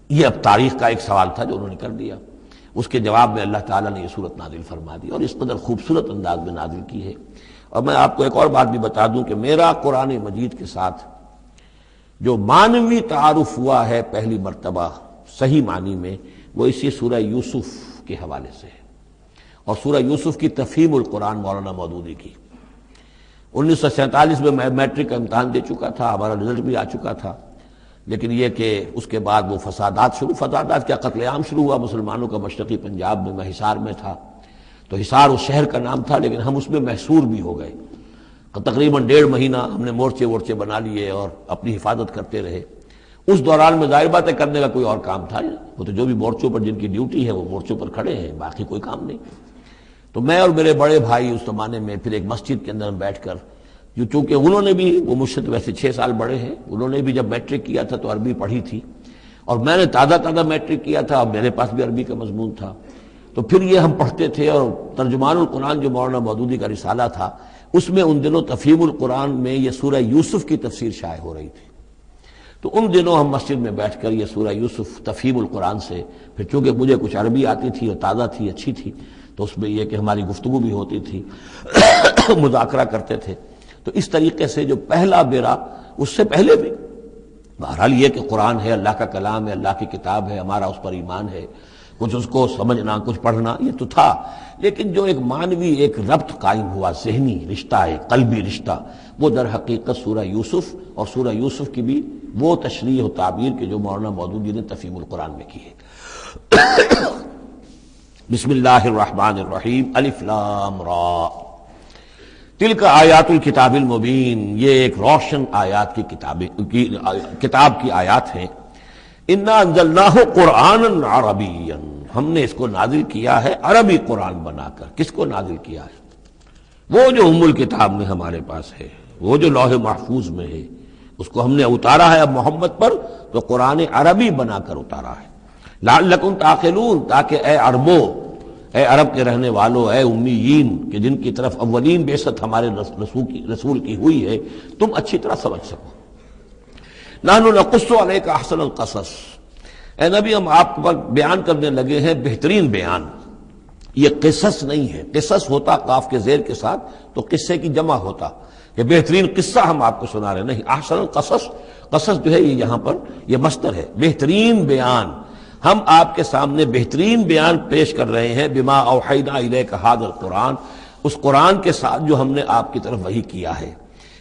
یہ اب تاریخ کا ایک سوال تھا جو انہوں نے کر دیا۔ اس کے جواب میں اللہ تعالیٰ نے یہ صورت نازل فرما دی اور اس قدر خوبصورت انداز میں نازل کی ہے۔ اور میں آپ کو ایک اور بات بھی بتا دوں کہ میرا قرآن مجید کے ساتھ جو معنوی تعارف ہوا ہے پہلی مرتبہ صحیح معنی میں، وہ اسی سورہ یوسف کے حوالے سے ہے، اور سورہ یوسف کی تفہیم القرآن مولانا مودودی کی۔ 1947 میں میں میٹرک کا امتحان دے چکا تھا، ہمارا رزلٹ بھی آ چکا تھا، لیکن یہ کہ اس کے بعد وہ فسادات کیا قتل عام شروع ہوا مسلمانوں کا مشرقی پنجاب میں۔ میں حصار میں تھا، تو حصار اس شہر کا نام تھا، لیکن ہم اس میں محصور بھی ہو گئے۔ تقریباً 1.5 مہینہ ہم نے مورچے بنا لیے اور اپنی حفاظت کرتے رہے۔ اس دوران میں ظاہر بات ہے کرنے کا کوئی اور کام تھا نہیں، وہ تو جو بھی مورچوں پر جن کی ڈیوٹی ہے وہ مورچوں پر کھڑے ہیں، باقی کوئی کام نہیں۔ تو میں اور میرے بڑے بھائی اس زمانے میں پھر ایک مسجد کے اندر بیٹھ کر، جو چونکہ انہوں نے بھی، وہ مجھ سے ویسے 6 سال بڑے ہیں، انہوں نے بھی جب میٹرک کیا تھا تو عربی پڑھی تھی، اور میں نے تازہ میٹرک کیا تھا، اور میرے پاس بھی عربی کا مضمون تھا، تو پھر یہ ہم پڑھتے تھے۔ اور ترجمان القرآن جو مولانا مودودی کا رسالہ تھا، اس میں ان دنوں تفہیم القرآن میں یہ سورہ یوسف کی تفسیر شائع ہو رہی تھی، تو ان دنوں ہم مسجد میں بیٹھ کر یہ سورہ یوسف تفہیم القرآن سے، پھر چونکہ مجھے کچھ عربی آتی تھی اور تازہ تھی، اچھی تھی، تو اس میں یہ کہ ہماری گفتگو بھی ہوتی تھی، مذاکرہ کرتے تھے، تو اس طریقے سے جو پہلا بیرا، اس سے پہلے بھی بہرحال یہ کہ قرآن ہے، اللہ کا کلام ہے، اللہ کی کتاب ہے، ہمارا اس پر ایمان ہے، کچھ اس کو سمجھنا، کچھ پڑھنا، یہ تو تھا، لیکن جو ایک معنوی ایک ربط قائم ہوا، ذہنی رشتہ، ایک قلبی رشتہ، وہ در حقیقت سورہ یوسف اور سورہ یوسف کی بھی وہ تشریح و تعبیر کے جو مولانا مودودی نے تفہیم القرآن میں کی ہے۔ بسم اللہ الرحمن الرحیم، الف لام را، تلک آیات الکتاب المبین، یہ ایک روشن آیات کی کتاب کی آیات ہیں۔ انا انزلناہ قرآنا عربیا، ہم نے اس کو نازل کیا ہے عربی قرآن بنا کر۔ کس کو نازل کیا ہے؟ وہ جو ام الکتاب میں ہمارے پاس ہے، وہ جو لوح محفوظ میں ہے، اس کو ہم نے اتارا ہے اب محمد پر، تو قرآن عربی بنا کر اتارا ہے۔ لعلکم تعقلون، تاکہ اے عربو، اے عرب کے رہنے والوں، اے امیین کہ جن کی طرف اولین بعثت ہمارے رسول کی ہوئی ہے، تم اچھی طرح سمجھ سکو۔ نحن نقص علیک احسن القصص، اے نبی ہم آپ پر بیان کرنے لگے ہیں بہترین بیان۔ یہ قصص نہیں ہے، قصص ہوتا قاف کے زیر کے ساتھ تو قصے کی جمع ہوتا، کہ بہترین قصہ ہم آپ کو سنا رہے ہیں، نہیں، احسن القصص، قصص جو ہے یہ یہاں پر یہ مصدر ہے، بہترین بیان، ہم آپ کے سامنے بہترین بیان پیش کر رہے ہیں، بما اوحینا الیک ھذا القرآن، اس قرآن کے ساتھ جو ہم نے آپ کی طرف وحی کیا ہے۔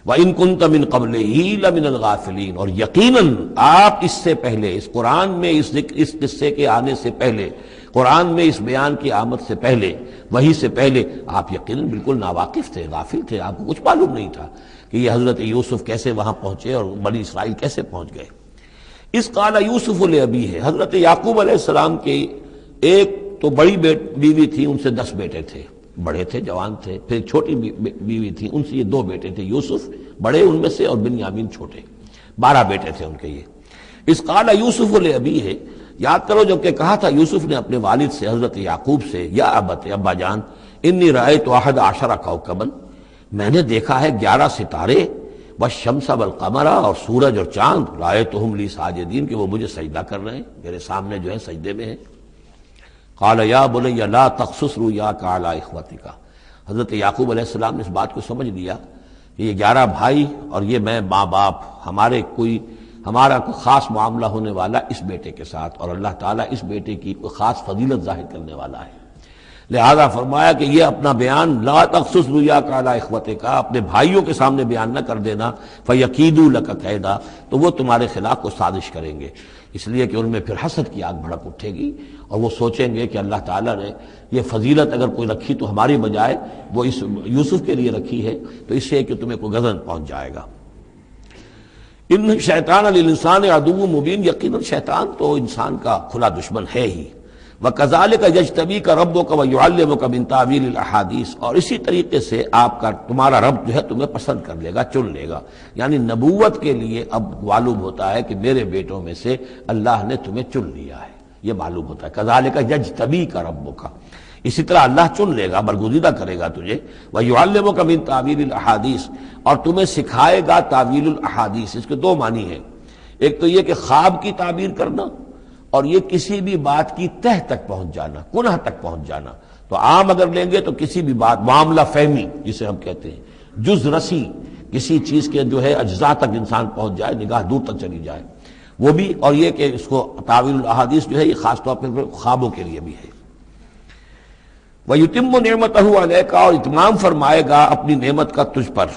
وَإِن كُنتَ مِن قَبْلِهِ لَمِنَ الْغَافِلِينَ، اور یقیناً آپ اس سے پہلے، اس قرآن میں اس قصے کے آنے سے پہلے، قرآن میں اس بیان کی آمد سے پہلے، وحی سے پہلے آپ یقیناً بالکل ناواقف تھے، غافل تھے، آپ کو کچھ معلوم نہیں تھا کہ یہ حضرت یوسف کیسے وہاں پہنچے اور بنی اسرائیل کیسے پہنچ گئے۔ اس قال یوسف لأبیہ، حضرت یعقوب علیہ السلام کی ایک تو بڑی بیوی تھی، ان سے 10 بیٹے تھے، بڑے تھے، جوان تھے، پھر ایک چھوٹی بیوی تھی، ان سے یہ 2 بیٹے تھے، یوسف بڑے ان میں سے اور بنیامین چھوٹے، 12 بیٹے تھے ان کے یہ۔ اس قال یوسف لأبیہ، یاد کرو جب کہ کہا تھا یوسف نے اپنے والد سے، حضرت یعقوب سے، یا ابت، ابا جان، انی رأیت 11 کوكبا، میں نے دیکھا ہے 11 ستارے، والشمس والقمر، اور سورج اور چاند، رأیتهم لی ساجدین، کہ وہ مجھے سجدہ کر رہے ہیں، میرے سامنے جو ہے سجدے میں ہیں۔ قال یا بنی لا تقصص رؤیاک علی اخوتک، حضرت یعقوب علیہ السلام نے اس بات کو سمجھ لیا کہ یہ 11 بھائی اور یہ میں ماں باپ، ہمارا کوئی خاص معاملہ ہونے والا اس بیٹے کے ساتھ، اور اللہ تعالیٰ اس بیٹے کی کوئی خاص فضیلت ظاہر کرنے والا ہے، لہذا فرمایا کہ یہ اپنا بیان لا تقصص رؤیاک علی اخوتک، اپنے بھائیوں کے سامنے بیان نہ کر دینا، فیکیدوا لک کیدا، تو وہ تمہارے خلاف کو سازش کریں گے، اس لیے کہ ان میں پھر حسد کی آگ بھڑک اٹھے گی، اور وہ سوچیں گے کہ اللہ تعالیٰ نے یہ فضیلت اگر کوئی رکھی تو ہماری بجائے وہ اس یوسف کے لیے رکھی ہے، تو اس سے کہ تمہیں کوئی غضب پہنچ جائے گا۔ ان شیطان للانسان عدو مبین، یقیناً شیطان تو انسان کا کھلا دشمن ہے ہی۔ وَكَذَلِكَ يَجْتَبِيكَ رَبُّكَ وَيُعَلِّمُكَ مِن تَأْوِيلِ الْأَحَادِيثِ، اور اسی طریقے سے تمہارا رب جو ہے تمہیں پسند کر لے گا، چن لے گا، یعنی نبوت کے لیے اب معلوم ہوتا ہے کہ میرے بیٹوں میں سے اللہ نے تمہیں چن لیا ہے، یہ معلوم ہوتا ہے۔ كَذَلِكَ يَجْتَبِيكَ رَبُّكَ، اسی طرح اللہ چن لے گا، برگزیدہ کرے گا تجھے۔ وَيُعَلِّمُكَ مِن تَأْوِيلِ الْأَحَادِيثِ، اور تمہیں سکھائے گا تعویل الاحادیث، اس کے 2 معنی ہیں، ایک تو یہ کہ خواب کی تعبیر کرنا، اور یہ کسی بھی بات کی تہ تک پہنچ جانا، کنہ تک پہنچ جانا۔ تو عام اگر لیں گے تو کسی بھی بات، معاملہ فہمی جسے ہم کہتے ہیں، جز رسی، کسی چیز کے جو ہے اجزاء تک انسان پہنچ جائے، نگاہ دور تک چلی جائے، وہ بھی، اور یہ کہ اس کو تعویل الاحادیث جو ہے یہ خاص طور پر خوابوں کے لیے بھی ہے۔ وَيُتِمُّ نِعْمَتَهُ عَلَيْكَ، اور اتمام فرمائے گا اپنی نعمت کا تجھ پر،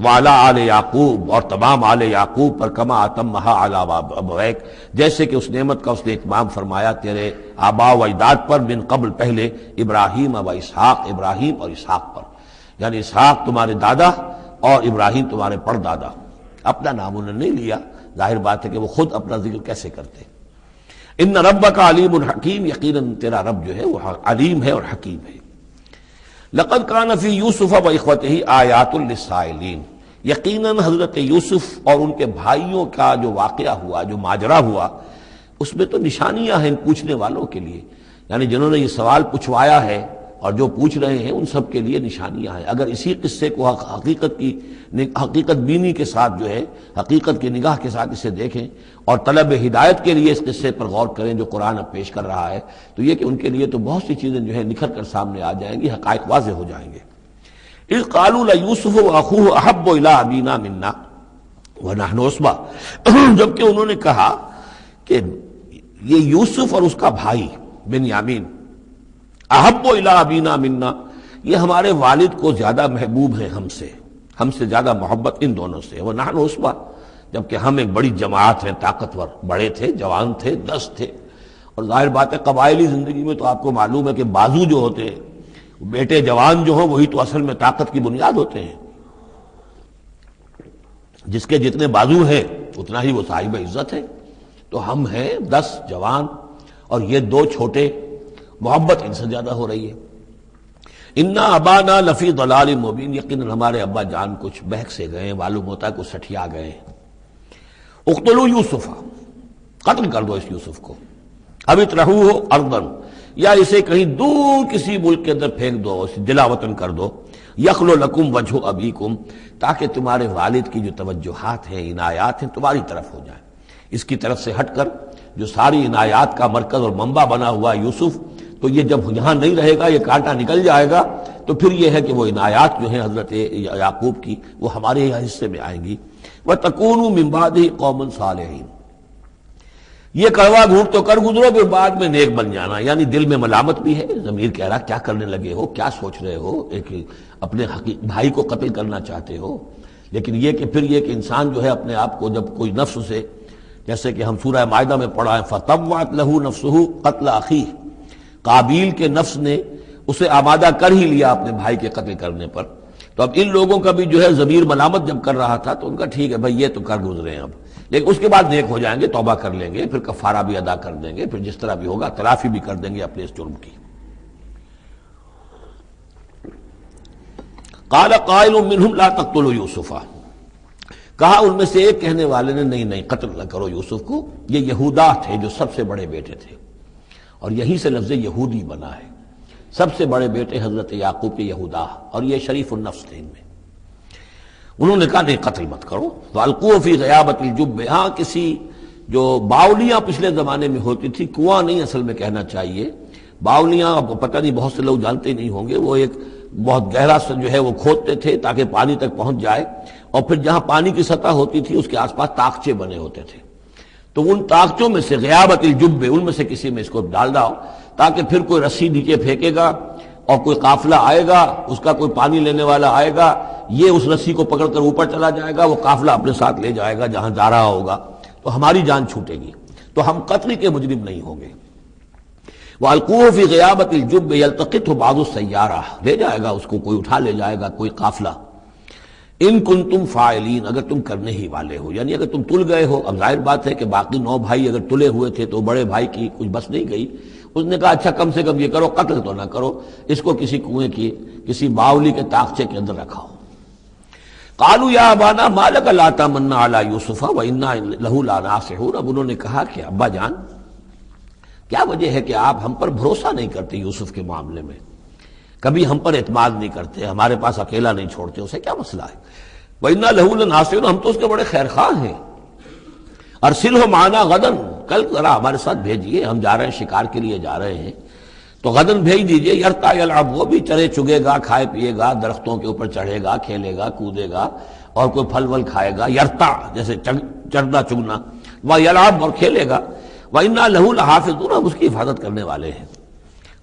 وعلی آل یعقوب، اور تمام آل یعقوب پر، کما اتمھا علی ابویک، جیسے کہ اس نعمت کا اس نے اتمام فرمایا تیرے آباء و اجداد پر، من قبل پہلے، ابراہیم و اسحاق، ابراہیم اور اسحاق پر، یعنی اسحاق تمہارے دادا اور ابراہیم تمہارے پردادا۔ اپنا نام انہوں نے نہیں لیا، ظاہر بات ہے کہ وہ خود اپنا ذکر کیسے کرتے۔ ان ربک علیم حکیم، یقیناً تیرا رب جو ہے وہ علیم ہے اور حکیم ہے۔ لقد کان فی یوسف و اخوتہ آیات للسائلین، یقیناً حضرت یوسف اور ان کے بھائیوں کا جو واقعہ ہوا، جو ماجرا ہوا، اس میں تو نشانیاں ہیں پوچھنے والوں کے لیے، یعنی جنہوں نے یہ سوال پوچھوایا ہے اور جو پوچھ رہے ہیں ان سب کے لیے نشانیاں ہیں۔ اگر اسی قصے کو حقیقت بینی کے ساتھ جو ہے، حقیقت کی نگاہ کے ساتھ اسے دیکھیں اور طلب ہدایت کے لیے اس قصے پر غور کریں جو قرآن اب پیش کر رہا ہے، تو یہ کہ ان کے لیے تو بہت سی چیزیں جو ہے نکھر کر سامنے آ جائیں گی، حقائق واضح ہو جائیں گے۔ اذ قالوا لیوسف واخوہ احب الی ابینا منا ونحن عصبہ، جبکہ انہوں نے کہا کہ یہ یوسف اور اس کا بھائی بنیامین، احب الی ابینا منا، یہ ہمارے والد کو زیادہ محبوب ہیں ہم سے زیادہ محبت ان دونوں سے، ونحن عصبہ، جبکہ ہم ایک بڑی جماعت ہیں، طاقتور، بڑے تھے، جوان تھے، 10 تھے، اور ظاہر بات ہے قبائلی زندگی میں تو آپ کو معلوم ہے کہ بازو جو ہوتے ہیں، بیٹے جوان جو ہوں وہی تو اصل میں طاقت کی بنیاد ہوتے ہیں، جس کے جتنے بازو ہیں اتنا ہی وہ صاحب عزت ہے۔ تو ہم ہیں 10 جوان اور یہ 2 چھوٹے، محبت ان سے زیادہ ہو رہی ہے۔ انا ابانا لفی ضلال مبین، یقیناً ہمارے ابا جان کچھ بہک سے گئے، معلوم ہوتا ہے کچھ سٹھیا گئے۔ اقتلوا یوسف، قتل کر دو اس یوسف کو، اب اطرحوہ ارضا، یا اسے کہیں دور کسی ملک کے اندر پھینک دو، اسے جلا وطن کر دو، یخلو لکم وجہ ابیکم، تاکہ تمہارے والد کی جو توجہات ہیں، عنایات ہیں، تمہاری طرف ہو جائیں، اس کی طرف سے ہٹ کر جو ساری عنایات کا مرکز اور منبع بنا ہوا یوسف، تو یہ جب یہاں نہیں رہے گا، یہ کانٹا نکل جائے گا، تو پھر یہ ہے کہ وہ عنایات جو ہیں حضرت یعقوب کی وہ ہمارے حصے میں آئیں گی۔ وَتَكُونُوا مِن بَعْدِهِ قَوْمًا صَالِحِينَ، یہ کڑوا گھونٹ تو کر گزرو، پھر بعد میں نیک بن جانا، یعنی دل میں ملامت بھی ہے، ضمیر کہہ رہا کیا کرنے لگے ہو، کیا سوچ رہے ہو، ایک اپنے بھائی کو قتل کرنا چاہتے ہو، لیکن یہ کہ پھر یہ کہ انسان جو ہے اپنے آپ کو جب کوئی نفس سے، جیسے کہ ہم سورہ مائدہ میں پڑھا ہے فَطَوَّعَتْ لَهُ نَفْسُهُ قَتْلَ أَخِيهِ، قابیل کے نفس نے اسے آمادہ کر ہی لیا اپنے بھائی کے قتل کرنے پر۔ تو اب ان لوگوں کا بھی جو ہے ضمیر ملامت جب کر رہا تھا تو ان کا ٹھیک ہے بھائی یہ تو کر گزرے ہیں اب، لیکن اس کے بعد نیک ہو جائیں گے، توبہ کر لیں گے، پھر کفارہ بھی ادا کر دیں گے، پھر جس طرح بھی ہوگا تلافی بھی کر دیں گے اپنے اس جرم کی۔ قال قائل منهم لا تقتلوا یوسف، کہا ان میں سے ایک کہنے والے نے نہیں نہیں قتل نہ کرو یوسف کو، یہ یہودا تھے جو سب سے بڑے بیٹے تھے، اور یہیں سے لفظ یہودی بنا ہے، سب سے بڑے بیٹے حضرت یعقوب کے یہودا، اور یہ شریف النفس تھے ان میں۔ انہوں نے کہا نہیں قتل مت کرو۔ وَأَلْقُوهُ فِي غَيَابَةِ الْجُبِّ، ہاں کسی جو باولیاں پچھلے زمانے میں ہوتی تھی، کنواں نہیں اصل میں کہنا چاہیے، باولیاں اب پتہ نہیں بہت سے لوگ جانتے نہیں ہوں گے، وہ ایک بہت گہرا سا جو ہے وہ کھودتے تھے تاکہ پانی تک پہنچ جائے، اور پھر جہاں پانی کی سطح ہوتی تھی اس کے آس پاس طاقچے بنے ہوتے تھے، تو ان طاقچوں میں سے غیابت الجب، ان میں سے کسی میں اس کو ڈال داؤ تاکہ پھر کوئی رسی نیچے پھینکے گا اور کوئی قافلہ آئے گا، اس کا کوئی پانی لینے والا آئے گا، یہ اس رسی کو پکڑ کر اوپر چلا جائے گا، وہ قافلہ اپنے ساتھ لے جائے گا جہاں جا رہا ہوگا، تو ہماری جان چھوٹے گی، تو ہم قتل کے مجرم نہیں ہوں گے۔ وَأَلْقُوهُ فِي غِيَابَةِ الْجُبِّ يَلْتَقِطْهُ بَعْضُ السَّيَّارَةِ، لے جائے گا اس کو، کوئی اٹھا لے جائے گا، کوئی قافلہ۔ ان کنتم فاعلین، اگر تم کرنے ہی والے ہو، یعنی اگر تم تل گئے ہو۔ اب ظاہر بات ہے کہ باقی 9 بھائی اگر تلے ہوئے تھے تو بڑے بھائی کی کچھ بس نہیں گئی، اس نے کہا اچھا کم سے کم یہ کرو قتل تو نہ کرو، اس کو کسی کنویں کی کسی باولی کے طاقچے کے اندر رکھاؤ۔ قالوا یا ابانا ما لک لا تمنا علی یوسف وانا لہ لناصحون، اب انہوں نے کہا کہ ابا جان کیا وجہ ہے کہ آپ ہم پر بھروسہ نہیں کرتے یوسف کے معاملے میں، کبھی ہم پر اعتماد نہیں کرتے، ہمارے پاس اکیلا نہیں چھوڑتے، اسے کیا مسئلہ ہے؟ وَإِنَّا لَهُ لَنَاصِحُونَ، ہم تو اس کے بڑے خیرخواہ ہیں۔ أَرْسِلْهُ مَعَنَا غَدًا، کل ذرا ہمارے ساتھ بھیجیے، ہم جا رہے ہیں شکار کے لیے جا رہے ہیں، تو غدن بھیج دیجئے۔ یرتع یلعب، وہ بھی چرے چگے گا، کھائے پیے گا، درختوں کے اوپر چڑھے گا، کھیلے گا، کودے گا، اور کوئی پھل ول کھائے گا، یرتع جیسے چرنا چگنا، وَیلعب اور کھیلے گا، وَإِنَّا لَهُ لَحَافِظُونَ، ہم اس کی حفاظت کرنے والے ہیں۔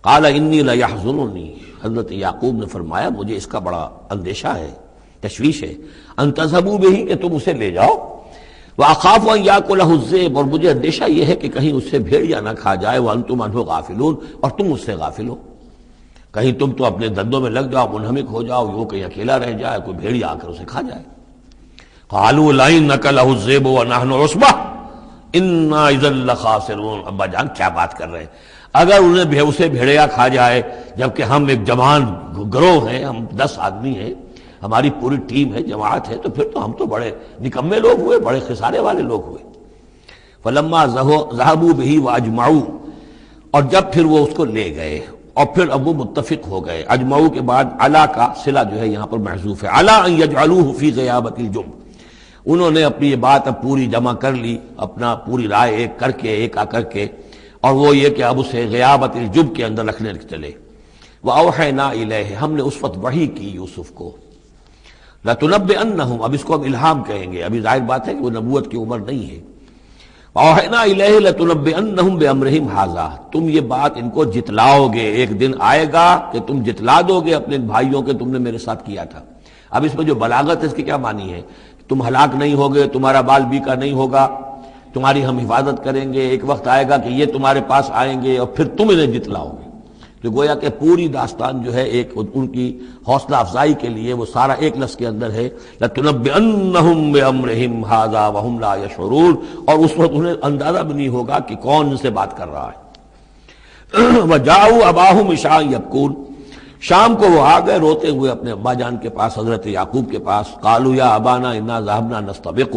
قَالَ إِنِّي لَيَحْزُنُنِي، حضرت یعقوب نے فرمایا مجھے اس کا بڑا اندیشہ ہے، تشویش ہے، ان تذهبوا به، کہ تم اسے لے جاؤ، وَأَخَافُ أَن يَأْكُلَهُ الذِّئْبُ، اور مجھے اندیشہ یہ ہے کہ کہیں اس سے بھیڑیا نہ کھا جائے، وَأَنتُمْ عَنْهُ غَافِلُونَ، اور تم اس سے غافل ہو، کہیں تم تو اپنے دندوں میں لگ جاؤ، منہمک ہو جاؤ، وہ کہیں اکیلا رہ جائے، کوئی بھیڑیا آ کر اسے کھا جائے۔ قَالُوا لَئِن أَكَلَهُ الذِّئْبُ وَنَحْنُ عُصْبَةٌ إِنَّا إِذًا لَخَاسِرُونَ، ابا جان کیا بات کر رہے ہیں، اگر انہیں اسے بھیڑیا کھا جائے جبکہ ہم ایک جوان گروہ ہیں، ہم 10 آدمی ہیں، ہماری پوری ٹیم ہے، جماعت ہے، تو پھر تو ہم تو بڑے نکمے لوگ ہوئے، بڑے خسارے والے لوگ ہوئے۔ فلما ذهبوا به واجمعوا، اور جب پھر وہ اس کو لے گئے اور پھر اب وہ متفق ہو گئے، اجمعوا کے بعد علا کا صلہ جو ہے یہاں پر محذوف ہے، علا ان يجعلوه في غيابة الجب، انہوں نے اپنی یہ بات اب پوری جمع کر لی، اپنا پوری رائے ایک کر کے، ایک آ کر کے، اور وہ یہ کہ اب اسے غیابت الجب کے اندر رکھنے چلے۔ وَأَوْحَيْنَا إِلَيْهِ، ہم نے اس وقت وحی کی یوسف کو، لَتُنَبِّئَنَّهُمْ، اب اس کو ہم الہام کہیں گے، ابھی ظاہر بات ہے کہ وہ نبوت کی عمر نہیں ہے۔ وَأَوْحَيْنَا إِلَيْهِ لَتُنَبِّئَنَّهُمْ بِأَمْرِهِمْ هَٰذَا، تم یہ بات ان کو جتلاؤ گے، ایک دن آئے گا کہ تم جتلا دو گے اپنے بھائیوں کے تم نے میرے ساتھ کیا تھا۔ اب اس میں جو بلاغت ہے اس کی کیا معنی ہے؟ تم ہلاک نہیں ہوگے، تمہارا بال بیکا نہیں ہوگا، تمہاری ہم حفاظت کریں گے، ایک وقت آئے گا کہ یہ تمہارے پاس آئیں گے اور پھر تم انہیں جتلاؤ گے۔ تو گویا کہ پوری داستان جو ہے ایک ان کی حوصلہ افزائی کے لیے وہ سارا ایک لفظ کے اندر ہے، لَتُنَبِّئَنَّهُمْ بِأَمْرِهِمْ هَٰذَا وَهُمْ لَا يَشْعُرُونَ، اور اس وقت انہیں اندازہ بھی نہیں ہوگا کہ کون ان سے بات کر رہا ہے۔ وَجَاءُوا أَبَاهُمْ عِشَاءً يَبْكُونَ، شام کو وہ آ گئے روتے ہوئے اپنے ابا جان کے پاس، حضرت یعقوب کے پاس۔ قالوا یا ابانا انا ذهبنا نستبق،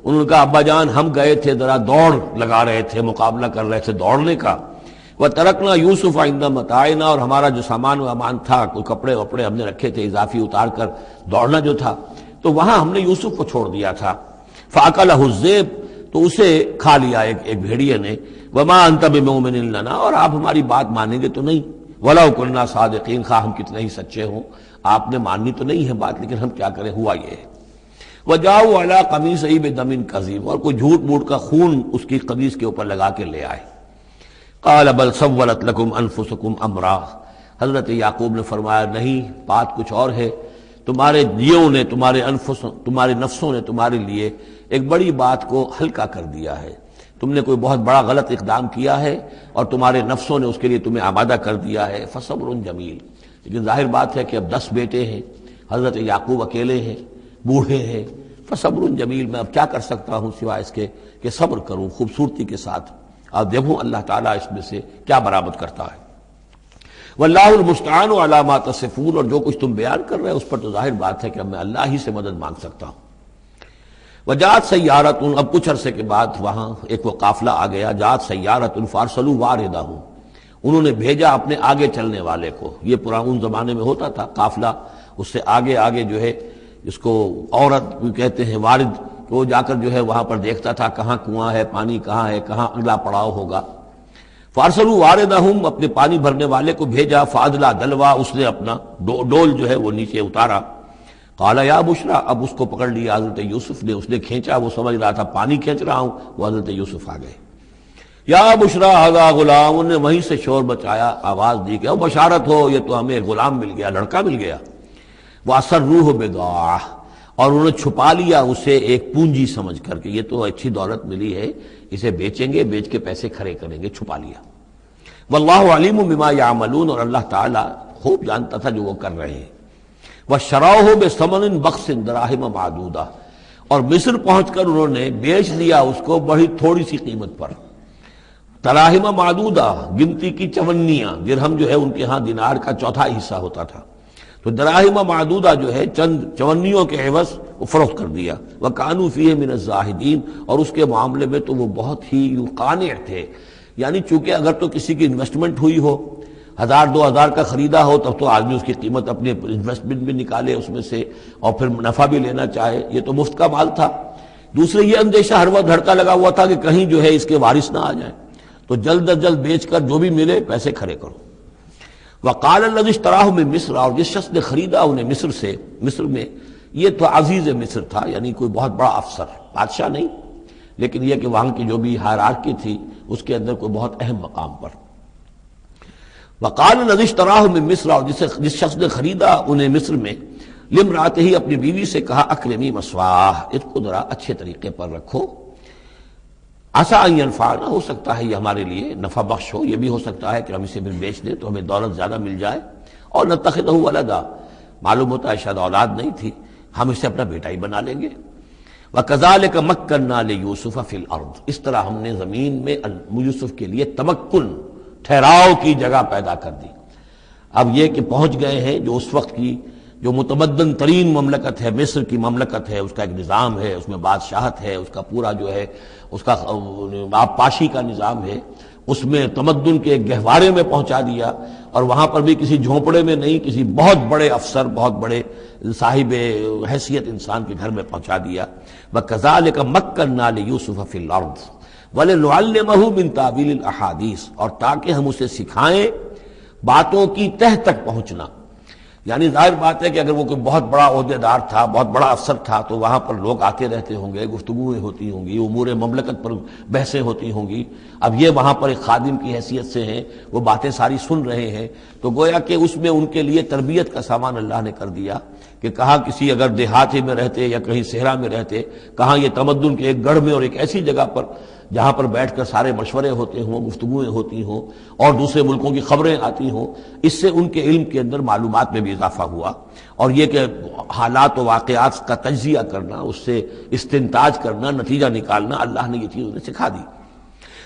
انہوں نے کہا ابا جان ہم گئے تھے ذرا دوڑ لگا رہے تھے، مقابلہ کر رہے تھے دوڑنے کا۔ وترکنا یوسف عند متاعنا، اور ہمارا جو سامان و امان تھا، کوئی کپڑے وپڑے ہم نے رکھے تھے اضافی اتار کر دوڑنا جو تھا، تو وہاں ہم نے یوسف کو چھوڑ دیا تھا۔ فاکلہ الذئب، تو اسے کھا لیا ایک بھیڑیے نے۔ وما انت بمؤمن لنا، اور آپ ہماری بات مانیں گے تو نہیں۔ وَلَوْ كُنَّا صَادِقِينَ، خواہ ہم کتنے ہی سچے ہوں، آپ نے ماننی تو نہیں ہے بات، لیکن ہم کیا کریں، ہوا یہ ہے۔ وَجَاءُوا عَلَىٰ قَمِيصِهِ بِدَمٍ كَذِيبٍ، اور کوئی جھوٹ موٹ کا خون اس کی قمیص کے اوپر لگا کے لے آئے۔ قَالَ بَلْ سَوَّلَتْ لَكُمْ أَنفُسُكُمْ أَمْرًا، حضرت یعقوب نے فرمایا نہیں، بات کچھ اور ہے، تمہارے دیوں نے، تمہارے نفسوں نے تمہارے لیے ایک بڑی بات کو ہلکا کر دیا ہے. تم نے کوئی بہت بڑا غلط اقدام کیا ہے اور تمہارے نفسوں نے اس کے لیے تمہیں آمادہ کر دیا ہے. فصبر جمیل. لیکن ظاہر بات ہے کہ اب 10 بیٹے ہیں، حضرت یعقوب اکیلے ہیں، بوڑھے ہیں. فصبر جمیل، میں اب کیا کر سکتا ہوں سوائے اس کے کہ صبر کروں خوبصورتی کے ساتھ. اب دیکھوں اللہ تعالیٰ اس میں سے کیا برآمد کرتا ہے. واللہ المستعان علی ما تصفون، اور جو کچھ تم بیان کر رہے ہیں اس پر تو ظاہر بات ہے کہ اب میں اللہ ہی سے مدد مانگ سکتا ہوں. وجاءت سیارۃ، اب کچھ عرصے کے بعد وہاں ایک وہ قافلہ آ گیا. جاءت سیارۃ فارسلوا واردہم، انہوں نے بھیجا اپنے آگے چلنے والے کو. یہ پرانے زمانے میں ہوتا تھا قافلہ، اس سے آگے آگے جو ہے اس کو عورت کہتے ہیں وارد، وہ جا کر جو ہے وہاں پر دیکھتا تھا کہاں کنواں ہے، پانی کہاں ہے، کہاں اگلا پڑاؤ ہوگا. فارسلوا واردہم، اپنے پانی بھرنے والے کو بھیجا. فادلا دلوا، اس نے اپنا ڈول جو ہے وہ نیچے اتارا. قال یا بشرا، اب اس کو پکڑ لیا حضرت یوسف نے. اس نے کھینچا، وہ سمجھ رہا تھا پانی کھینچ رہا ہوں، وہ حضرت یوسف آ گئے. یا بشرا ھذا غلام، انہوں نے وہیں سے شور بچایا، آواز دی کہ او بشارت ہو، یہ تو ہمیں غلام مل گیا، لڑکا مل گیا. وَأَسَرُّوهُ بِضَاعَةً، اور انہوں نے چھپا لیا اسے ایک پونجی سمجھ کر کہ یہ تو اچھی دولت ملی ہے، اسے بیچیں گے، بیچ کے پیسے کھڑے کریں گے. چھپا لیا. واللہ علیم بما یعملون، اور اللہ تعالیٰ خوب جانتا تھا جو وہ کر رہے ہیں. وَشَرَوْهُ بِثَمَنٍ بَخْسٍ دَرَاهِمَ مَعْدُودَةٍ، اور مصر پہنچ کر انہوں نے بیچ دیا اس کو بڑی تھوڑی سی قیمت پر. دراہم معدودہ، گنتی کی چونیاں. درہم جو ہے ان کے ہاں دینار کا چوتھا حصہ ہوتا تھا، تو دراہم معدودہ جو ہے چند چونیوں کے عوض وہ فروخت کر دیا. وَكَانُوا فِيهِ مِنَ الزَّاهِدِينَ، اور اس کے معاملے میں تو وہ بہت ہی قانع تھے. یعنی چونکہ اگر تو کسی کی انویسٹمنٹ ہوئی ہو، 1000-2000 کا خریدا ہو، تب تو آدمی اس کی قیمت اپنے انویسٹمنٹ بھی نکالے اس میں سے اور پھر نفع بھی لینا چاہے. یہ تو مفت کا مال تھا. دوسرے یہ اندیشہ ہر وقت دھڑکا لگا ہوا تھا کہ کہیں جو ہے اس کے وارث نہ آ جائیں، تو جلد از جلد بیچ کر جو بھی ملے پیسے کھڑے کرو. وقال الذی اشتراہ من مصر، اور جس شخص نے خریدا انہیں مصر سے، مصر میں یہ تو عزیز مصر تھا، یعنی کوئی بہت بڑا افسر، بادشاہ نہیں، لیکن یہ کہ وہاں کی جو بھی ہائرارکی تھی اس کے اندر کوئی بہت اہم مقام پر. وقال الذی اشتراہ من مصر، اور جس شخص نے خریدا انہیں مصر میں، لامرأتہ، اپنی بیوی سے کہا اکرمی مثواہ، اس کو ذرا اچھے طریقے پر رکھو. عسیٰ ان ینفعنا، ہو سکتا ہے یہ ہمارے لیے نفع بخش ہو، یہ بھی ہو سکتا ہے کہ ہم اسے پھر بیچ دیں تو ہمیں دولت زیادہ مل جائے. اور نتخذہ ولدا، معلوم ہوتا ہے شاید اولاد نہیں تھی، ہم اسے اپنا بیٹا ہی بنا لیں گے. وَكَذَلِكَ مَكَّنَّا لِيُوسُفَ فِي الْأَرْضِ، اس طرح ہم نے زمین میں یوسف کے لیے تمکن، ٹھہراؤ کی جگہ پیدا کر دی. اب یہ کہ پہنچ گئے ہیں جو اس وقت کی جو متمدن ترین مملکت ہے، مصر کی مملکت ہے، اس کا ایک نظام ہے، اس میں بادشاہت ہے، اس کا پورا جو ہے اس کا آبپاشی کا نظام ہے، اس میں تمدن کے ایک گہوارے میں پہنچا دیا. اور وہاں پر بھی کسی جھونپڑے میں نہیں، کسی بہت بڑے افسر، بہت بڑے صاحب حیثیت انسان کے گھر میں پہنچا دیا. وَكَذَلِكَ مَكَّنَّا لِيُوسُفَ فِي الْأَرْضِ وَلِنُعَلِّمَهُ مِن تَأْوِيلِ الْأَحَادِيثِ، اور تاکہ ہم اسے سکھائیں باتوں کی تہ تک پہنچنا. یعنی ظاہر بات ہے کہ اگر وہ کوئی بہت بڑا عہدے دار تھا، بہت بڑا افسر تھا، تو وہاں پر لوگ آتے رہتے ہوں گے، گفتگویں ہوتی ہوں گی، امور مملکت پر بحثیں ہوتی ہوں گی. اب یہ وہاں پر ایک خادم کی حیثیت سے ہیں، وہ باتیں ساری سن رہے ہیں، تو گویا کہ اس میں ان کے لیے تربیت کا سامان اللہ نے کر دیا کہ کہاں کسی اگر دیہاتی میں رہتے یا کہیں صحرا میں رہتے، کہاں یہ تمدن کے ایک گڑھ میں اور ایک ایسی جگہ پر جہاں پر بیٹھ کر سارے مشورے ہوتے ہوں، گفتگویں ہوتی ہوں اور دوسرے ملکوں کی خبریں آتی ہوں. اس سے ان کے علم کے اندر معلومات میں بھی اضافہ ہوا. اور یہ کہ حالات و واقعات کا تجزیہ کرنا، اس سے استنتاج کرنا، نتیجہ نکالنا، اللہ نے یہ چیز انہیں سکھا دی.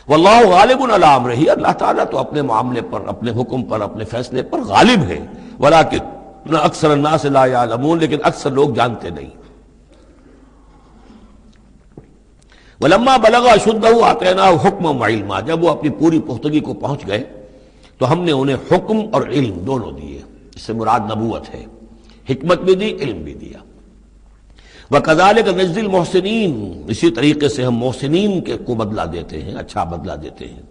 واللہ غالب علی امرہ، اللہ تعالیٰ تو اپنے معاملے پر، اپنے حکم پر، اپنے فیصلے پر غالب ہے. ولکن اکثر الناس لا یعلمون، لیکن اکثر لوگ جانتے نہیں. وَلَمَّا بَلَغَ أَشُدَّهُ آتَيْنَاهُ حُكْمًا وَعِلْمًا، جب وہ اپنی پوری پختگی کو پہنچ گئے تو ہم نے انہیں حکم اور علم دونوں دیے. اس سے مراد نبوت ہے، حکمت بھی دی، علم بھی دیا. وَكَذَلِكَ نَجْزِي الْمُحْسِنِينَ، اسی طریقے سے ہم محسنین کو بدلہ دیتے ہیں، اچھا بدلہ دیتے ہیں.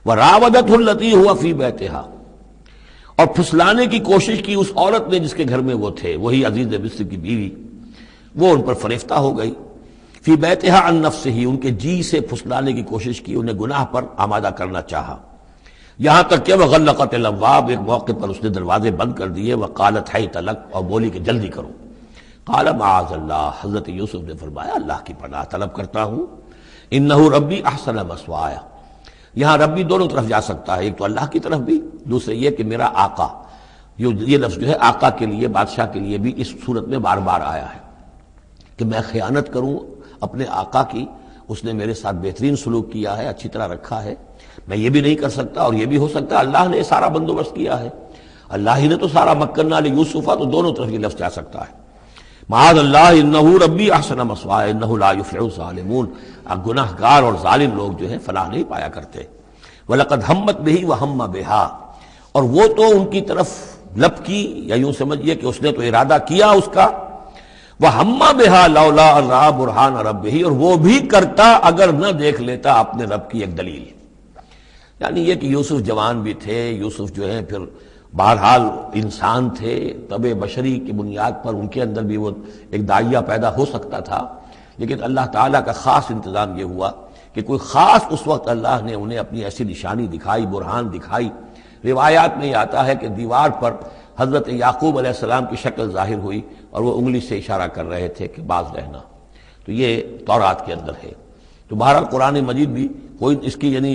وَرَاوَدَتْهُ الَّتِي هُوَ فِي بَيْتِهَا، اور پھسلانے کی کوشش کی اس عورت نے جس کے گھر میں وہ تھے، وہی عزیز مصر کی بیوی، وہ ان پر فریفتہ ہو گئی. فی بیتہا عن نفسہ، ان کے جی سے پھسلانے کی کوشش کی، انہیں گناہ پر آمادہ کرنا چاہا. یہاں تک کہ وغلقت الابواب، ایک موقع پر اس نے دروازے بند کر دیے، وقالت حیت لک، اور بولی کہ جلدی کرو۔ قال معاذ اللہ، حضرت یوسف نے فرمایا اللہ کی پناہ طلب کرتا ہوں، انہ ربی احسن مثوایا، یہاں ربی دونوں طرف جا سکتا ہے، ایک تو اللہ کی طرف بھی، دوسرے یہ کہ میرا آقا، یہ لفظ جو ہے آقا کے لیے، بادشاہ کے لیے بھی اس صورت میں بار بار آیا ہے کہ میں خیانت کروں اپنے آقا کی، اس نے میرے ساتھ بہترین سلوک کیا ہے، اچھی طرح رکھا ہے، میں یہ بھی نہیں کر سکتا، اور یہ بھی ہو سکتا ہے اللہ نے سارا بندوبست کیا ہے، اللہ ہی نے تو سارا مکننا لیوسف، تو دونوں طرف یہ لفظ جا سکتا ہے۔ معاذ اللہ انہ ربی احسن مثوایا انہ لا یفلح الظالمون، گناہ گار اور ظالم لوگ جو ہیں فلاح نہیں پایا کرتے۔ وَلَقَدْ هَمَّتْ بِهِ وَهَمَّ بِهَا، اور وہ تو ان کی طرف لپکی، یا یوں سمجھیے کہ اس نے تو ارادہ کیا اس کا، وَهَمَّ بِهَا لَوْلَا أَن رَأَىٰ بُرْهَانَ رَبِّهِ، اور وہ بھی کرتا اگر نہ دیکھ لیتا اپنے رب کی ایک دلیل، یعنی یہ کہ یوسف جوان بھی تھے، یوسف جو ہے پھر بہرحال انسان تھے، طبع بشری کی بنیاد پر ان کے اندر بھی وہ ایک داعیہ پیدا ہو سکتا تھا، لیکن اللہ تعالیٰ کا خاص انتظام یہ ہوا کہ کوئی خاص اس وقت اللہ نے انہیں اپنی ایسی نشانی دکھائی، برہان دکھائی۔ روایات میں یہ آتا ہے کہ دیوار پر حضرت یعقوب علیہ السلام کی شکل ظاہر ہوئی اور وہ انگلی سے اشارہ کر رہے تھے کہ باز رہنا، تو یہ تورات کے اندر ہے۔ تو بہرحال قرآن مجید بھی کوئی اس کی یعنی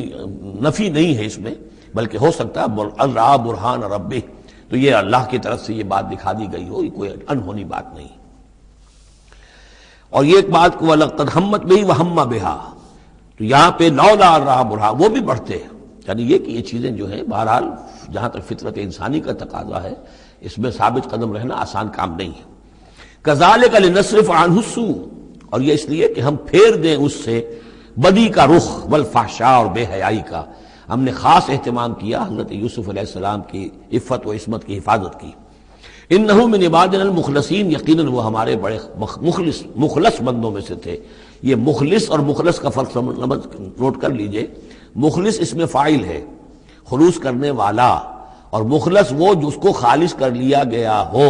نفی نہیں ہے اس میں، بلکہ ہو سکتا ہے الرا برہان ربہ، تو یہ اللہ کی طرف سے یہ بات دکھا دی گئی ہو، یہ کوئی انہونی بات نہیں۔ اور یہ ایک بات کو وَلَقَدْ هَمَّتْ بِهِ وَهَمَّ بِهَا، تو یہاں پہ لولا الرا برہان، وہ بھی بڑھتے ہیں، یعنی یہ کہ یہ چیزیں جو ہیں بہرحال جہاں تک فطرت انسانی کا تقاضا ہے اس میں ثابت قدم رہنا آسان کام نہیں ہے۔ كَذَلِكَ لِنَصْرِفَ عَنْهُ السُّوءَ، اور یہ اس لیے کہ ہم پھیر دیں اس سے بدی کا رخ، والفحشاء، اور بے حیائی کا، ہم نے خاص اہتمام کیا حضرت یوسف علیہ السلام کی عفت و عصمت کی حفاظت کی۔ انہ من عبادنا المخلصین، یقیناً وہ ہمارے بڑے مخلص بندوں میں سے تھے۔ یہ مخلص اور مخلص کا فرق نوٹ کر لیجئے، مخلص اس میں فاعل ہے، خلوص کرنے والا، اور مخلص وہ جس کو خالص کر لیا گیا ہو۔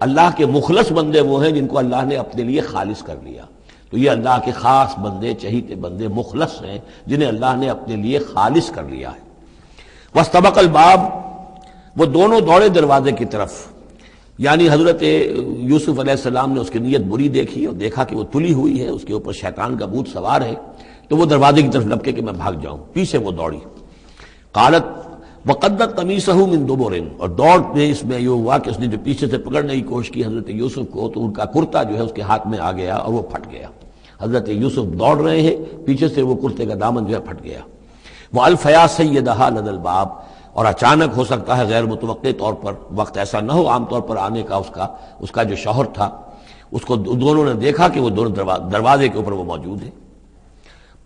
اللہ کے مخلص بندے وہ ہیں جن کو اللہ نے اپنے لیے خالص کر لیا، تو یہ اللہ کے خاص بندے، چہیتے بندے مخلص ہیں جنہیں اللہ نے اپنے لیے خالص کر لیا ہے۔ واستبق الباب، وہ دونوں دوڑے دروازے کی طرف، یعنی حضرت یوسف علیہ السلام نے اس کی نیت بری دیکھی اور دیکھا کہ وہ تلی ہوئی ہے، اس کے اوپر شیطان کا بھوت سوار ہے، تو وہ دروازے کی طرف لپکے کہ میں بھاگ جاؤں، پیچھے وہ دوڑی۔ قالت وقدت قمیصہ من دبر، اور دوڑنے اس میں یہ ہوا کہ اس نے جو پیچھے سے پکڑنے کی کوشش کی حضرت یوسف کو، تو ان کا کرتا جو ہے اس کے ہاتھ میں آ گیا اور وہ پھٹ گیا۔ حضرت یوسف دوڑ رہے ہیں، پیچھے سے وہ کرتے کا دامن جو ہے پھٹ گیا۔ وَأَلْفَيَا سَيِّدَهَا لَدَى الْبَابِ، اور اچانک ہو سکتا ہے غیر متوقع طور پر، وقت ایسا نہ ہو عام طور پر آنے کا، اس کا جو شوہر تھا، اس کو دونوں نے دیکھا کہ وہ دونوں دروازے کے اوپر وہ موجود ہے۔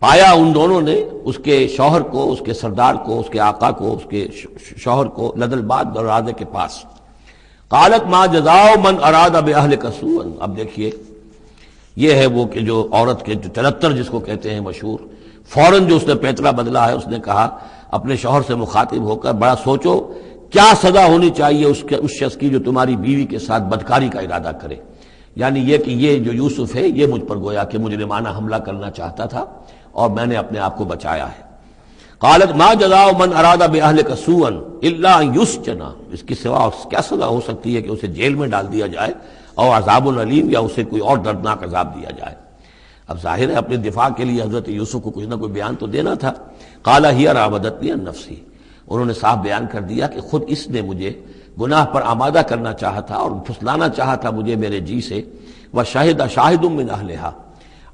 پایا ان دونوں نے اس کے شوہر کو، اس کے سردار کو، اس کے آقا کو، اس کے شوہر کو لدى الباب، دروازے کے پاس۔ قالت ما جزاء من اراد باهلك سوءا، اب دیکھیے یہ ہے وہ کہ جو عورت کے جو چلتر جس کو کہتے ہیں مشہور، فوراً جو اس نے پیتلا بدلا ہے، اس نے کہا اپنے شوہر سے مخاطب ہو کر، بڑا سوچو کیا سزا ہونی چاہیے اس شخص کی جو تمہاری بیوی کے ساتھ بدکاری کا ارادہ کرے، یعنی یہ کہ یہ جو یوسف ہے یہ مجھ پر گویا کہ مجرمانہ حملہ کرنا چاہتا تھا اور میں نے اپنے آپ کو بچایا ہے۔ قالت ما جزاء من اراد باهلك سوءا الا ان يسجن، اس کی سوا کیا سزا ہو سکتی ہے کہ اسے جیل میں ڈال دیا جائے، اور عذاب علیم، یا اسے کوئی اور دردناک عذاب دیا جائے۔ اب ظاہر ہے اپنے دفاع کے لیے حضرت یوسف کو کچھ نہ کوئی بیان تو دینا تھا۔ قال هي راودتني عن نفسي، انہوں نے صاف بیان کر دیا کہ خود اس نے مجھے گناہ پر آمادہ کرنا چاہا تھا اور پھسلانا چاہا تھا مجھے میرے جی سے۔ وشهد شاهد من اهلها،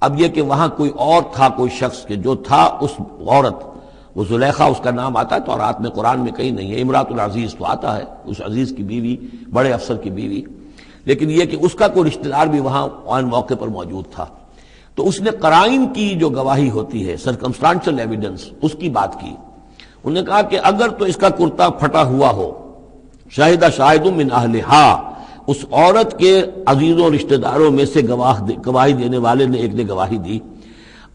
اب یہ کہ وہاں کوئی اور تھا، کوئی شخص کہ جو تھا اس عورت، وہ زلیخا اس کا نام آتا ہے تو رات میں قرآن میں کہیں نہیں ہے، امرات العزیز تو آتا ہے، اس عزیز کی بیوی، بڑے افسر کی بیوی، لیکن یہ کہ اس کا کوئی رشتہ دار بھی وہاں آن موقع پر موجود تھا، تو اس نے قرائن کی جو گواہی ہوتی ہے، سرکمسٹانشل ایویڈنس، اس کی بات کی۔ انہوں نے کہا کہ اگر تو اس کا کرتا پھٹا ہوا ہو، شاہد شاہد من اہلہا، اس عورت کے عزیزوں رشتہ داروں میں سے گواہی دینے والے نے ایک نے گواہی دی،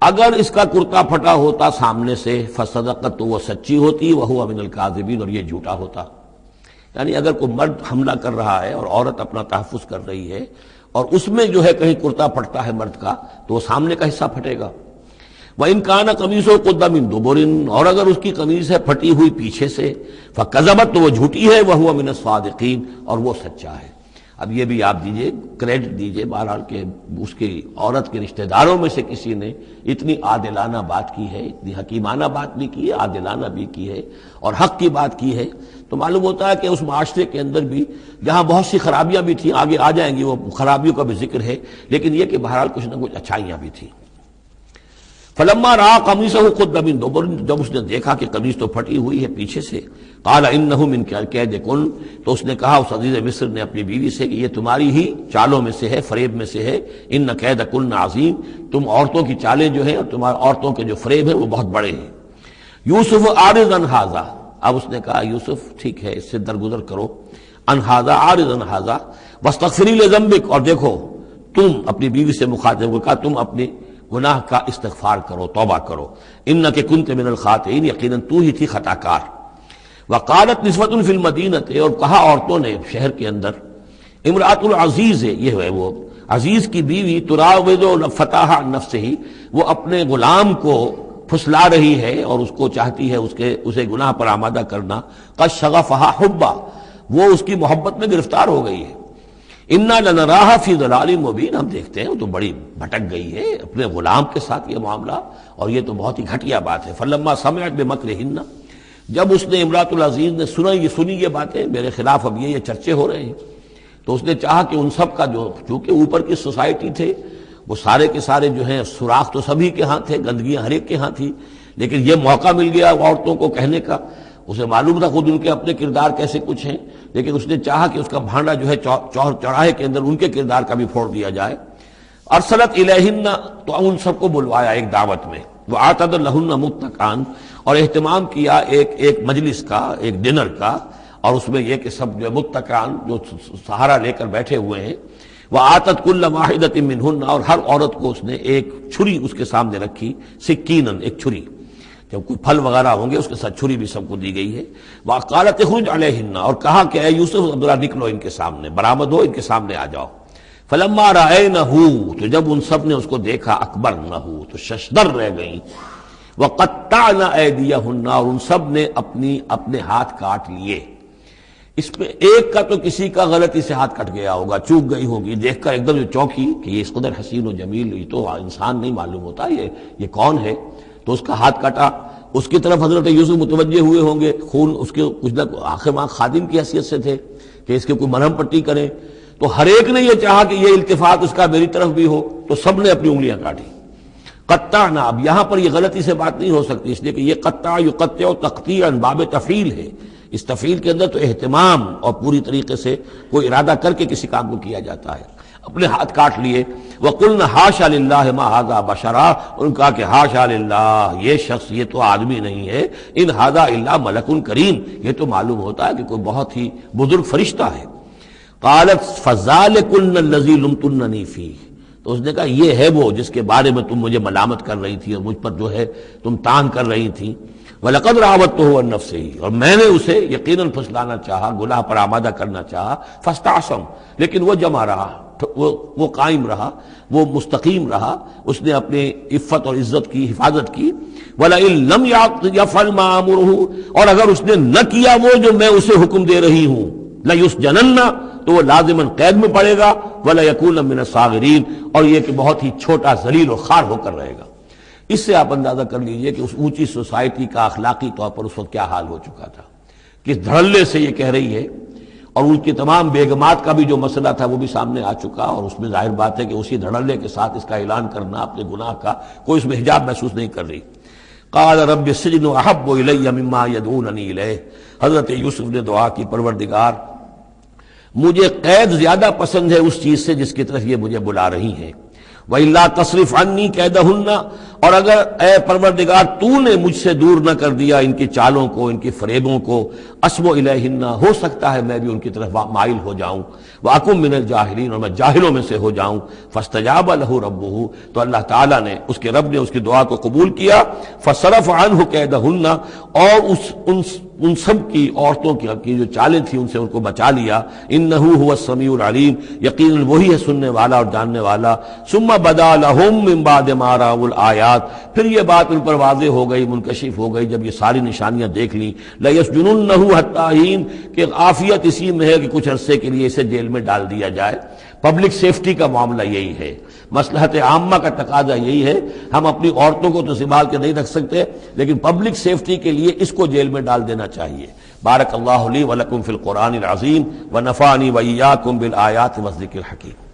اگر اس کا کرتا پھٹا ہوتا سامنے سے، فصدقت، تو وہ سچی ہوتی، وہو من الکاذبین، اور یہ جھوٹا ہوتا۔ یعنی اگر کوئی مرد حملہ کر رہا ہے اور عورت اپنا تحفظ کر رہی ہے، اور اس میں جو ہے کہیں کرتا پھٹتا ہے مرد کا، تو وہ سامنے کا حصہ پھٹے گا۔ وَإِنْ كَانَ قَمِيصُهُ قُدَّ مِن دُبُرٍ، اور اگر اس کی قمیص ہے پھٹی ہوئی پیچھے سے، فَكَذَبَتْ، تو وہ جھوٹی ہے، وَهُوَ مِنَ الصَّادِقِينَ، اور وہ سچا ہے۔ اب یہ بھی آپ دیجئے، کریڈٹ دیجئے بہرحال کہ اس کی عورت کے رشتہ داروں میں سے کسی نے اتنی عادلانہ بات کی ہے، اتنی حکیمانہ بات بھی کی ہے، عادلانہ بھی کی ہے اور حق کی بات کی ہے، تو معلوم ہوتا ہے کہ اس معاشرے کے اندر بھی جہاں بہت سی خرابیاں بھی تھیں، آگے آ جائیں گی وہ خرابیوں کا بھی ذکر ہے، لیکن یہ کہ بہرحال کچھ نہ کچھ اچھائیاں بھی تھیں۔ فلما رأى قميصه قد من دبر، جب اس نے دیکھا کہ قمیص تو پھٹی ہوئی ہے پیچھے سے، قال انه من کیدکن، تو اس نے کہا اس عزیز مصر نے اپنی بیوی سے کہ یہ تمہاری ہی چالوں میں سے ہے، فریب میں سے ہے، ان کیدکن عظیم، تم عورتوں کی چالیں جو ہیں اور تمہاری عورتوں کے جو فریب ہیں وہ بہت بڑے ہیں۔ یوسف اعرض عن ھذا، اب اس نے کہا یوسف ٹھیک ہے اس سے درگزر کرو، عن ھذا، اعرض عن ھذا واستغفری لذنبک، اور دیکھو تم اپنی بیوی سے مخاطب ہو کہا تم اپنی گناہ کا استغفار کرو، توبہ کرو، انک کنت من الخاطئین، یقیناً تو ہی تھی خطا کار۔ وقالت نسوۃ فی المدینہ، اور کہا عورتوں نے شہر کے اندر، امرأۃ العزیز ہے، یہ ہے وہ عزیز کی بیوی، تراود فتاح عن نفسہ، وہ اپنے غلام کو پھسلا رہی ہے اور اس کو چاہتی ہے اسے گناہ پر آمادہ کرنا، قد شغفہا حبا، وہ اس کی محبت میں گرفتار ہو گئی ہے، انا لنراھا فی ضلال مبین، ہم دیکھتے ہیں وہ تو بڑی بھٹک گئی ہے اپنے غلام کے ساتھ یہ معاملہ، اور یہ تو بہت ہی گھٹیا بات ہے۔ فلما سمعت بمکرہن، جب اس نے امرأۃ العزیز نے سنی یہ باتیں میرے خلاف، اب یہ چرچے ہو رہے ہیں، تو اس نے چاہا کہ ان سب کا جو چونکہ اوپر کی سوسائٹی تھے وہ سارے کے سارے جو ہیں سوراخ تو سبھی کے ہاں تھے، گندگیاں ہر ایک کے ہاں تھی، لیکن یہ موقع مل گیا عورتوں کو کہنے کا، اسے معلوم تھا خود ان کے اپنے کردار کیسے کچھ ہیں، لیکن اس نے چاہا کہ اس کا بھانڈا جو ہے چوراہے کے اندر ان کے کردار کا بھی پھوڑ دیا جائے۔ ارسلت الیہن، تو ان سب کو بلوایا ایک دعوت میں، وآتت لہن متکئان، اور اہتمام کیا ایک مجلس کا، ایک ڈنر کا، اور اس میں یہ کہ سب جو متکئان جو سہارا لے کر بیٹھے ہوئے ہیں، وآتت کل واحدۃ منہن، اور ہر عورت کو اس نے ایک چھری اس کے سامنے رکھی، سکینن، ایک چھری، جب کوئی پھل وغیرہ ہوں گے اس کے ساتھ چھری بھی سب کو دی گئی ہے۔ وقالت اخرج علیہن، اور کہا کہ اے یوسف ذرا نکلو ان کے سامنے، برآمد ہو، ان کے سامنے آ جاؤ۔ فلما رأینہ، تو جب ان سب نے اس کو دیکھا، اکبرنہ، تو ششدر رہ گئیں، وقطعن ایدیہن، اور ان سب نے اپنے ہاتھ کاٹ لیے۔ اس میں ایک کا تو کسی کا غلطی سے ہاتھ کٹ گیا ہوگا، چوک گئی ہوگی، دیکھ کر ایک دم جو چونکی کہ یہ اس قدر حسین و جمیل، یہ تو انسان نہیں معلوم ہوتا، یہ کون ہے، تو اس کا ہاتھ کٹا۔ اس کی طرف حضرت یوسف متوجہ ہوئے ہوں گے، خون اس کے کچھ نہ آخر ماں خادم کی حیثیت سے تھے کہ اس کے کوئی مرہم پٹی کریں، تو ہر ایک نے یہ چاہا کہ یہ التفات اس کا میری طرف بھی ہو، تو سب نے اپنی انگلیاں کاٹی۔ قطعنا، اب یہاں پر یہ غلطی سے بات نہیں ہو سکتی، اس لیے کہ یہ قطع یقطع تقطیعا باب تفعیل ہے، اس تفعیل کے اندر تو اہتمام اور پوری طریقے سے کوئی ارادہ کر کے کسی کام کو کیا جاتا ہے۔ اپنے ہاتھ کاٹ لیے، وَقُلْنَا حَاشَا لِلَّهِ مَا هَذَا بَشَرًا، ان کہا کہ حاشا للہ، یہ شخص یہ تو آدمی نہیں ہے، ان هَذَا إِلَّا مَلَكٌ کریم، یہ تو معلوم ہوتا ہے کہ کوئی بہت ہی بزرگ فرشتہ ہے۔ قالت فَذَلِكُنَّ الَّذِي لُمْتُنَّنِي فِيهِ، تو اس نے کہا یہ ہے وہ جس کے بارے میں تم مجھے ملامت کر رہی تھی اور مجھ پر جو ہے تم تان کر رہی تھی۔ وَلَقَدْ رَاوَدتُّهُ عَن نَّفْسِهِ، اور میں نے اسے یقیناً پھسلانا چاہا، گناہ پر آمادہ کرنا چاہا، فَاسْتَعْصَمَ، لیکن وہ جمع رہا، وہ قائم رہا، وہ مستقیم رہا، اس نے اپنے عفت اور عزت کی حفاظت کی۔ وَلَئِن لَّمْ يَفْعَلْ مَا آمُرُهُ، اور اگر اس نے نہ کیا وہ جو میں اسے حکم دے رہی ہوں، لَيُسْجَنَنَّ، تو وہ لازماً قید میں پڑے گا، وَلَيَكُونَ مِنَ الصَّاغِرِينَ، اور یہ کہ بہت ہی چھوٹا ذلیل و خوار ہو کر رہے گا۔ اس سے آپ اندازہ کر لیجئے کہ اس اونچی سوسائٹی کا اخلاقی طور پر اس وقت کیا حال ہو چکا تھا، کس دھڑلے سے یہ کہہ رہی ہے، اور ان کی تمام بیگمات کا بھی جو مسئلہ تھا وہ بھی سامنے آ چکا، اور اس میں ظاہر بات ہے کہ اسی دھڑلے کے ساتھ اس کا اعلان کرنا اپنے گناہ کا، کوئی اس میں حجاب محسوس نہیں کر رہی۔ قال رب السجن احب الی مما یدعوننی الیہ، حضرت یوسف نے دعا کی پروردگار مجھے قید زیادہ پسند ہے اس چیز سے جس کی طرف یہ مجھے بلا رہی ہیں۔ وَإِلَّا تَصْرِفْ عَنِّي كَيْدَهُنَّ، اور اگر اے پروردگار تو نے مجھ سے دور نہ کر دیا ان کی چالوں کو، ان کی فریبوں کو، أَصْبُ إِلَيْهِنَّ، ہو سکتا ہے میں بھی ان کی طرف مائل ہو جاؤں، وَأَكُن مِّنَ الْجَاهِلِينَ، اور میں جاہلوں میں سے ہو جاؤں۔ فَاسْتَجَابَ لَهُ رَبُّهُ، تو اللہ تعالیٰ نے اس کے رب نے اس کی دعا کو قبول کیا۔ فَصَرَفَ عَنْهُ كَيْدَهُنَّ، اور ان سب کی عورتوں کی جو چالیں تھیں ان سے ان کو بچا لیا۔ انہ هو السمیع العلیم، یقیناً وہی ہے سننے والا اور جاننے والا۔ ثم بدا لهم من بعد ما رأوا الآیات، پھر یہ بات ان پر واضح ہو گئی، منکشف ہو گئی جب یہ ساری نشانیاں دیکھ لیں۔ لَيَسْجُنُنَّهُ حَتَّىٰ حِينٍ، کہ عافیت اسی میں ہے کہ کچھ عرصے کے لیے اسے جیل میں ڈال دیا جائے۔ پبلک سیفٹی کا معاملہ یہی ہے، مصلحت عامہ کا تقاضا یہی ہے۔ ہم اپنی عورتوں کو تو سنبھال کے نہیں رکھ سکتے، لیکن پبلک سیفٹی کے لیے اس کو جیل میں ڈال دینا چاہیے۔ بارک اللہ لی ولکم فی القرآن العظیم ونفعنی وإیاکم بالآیات والذکر الحکیم۔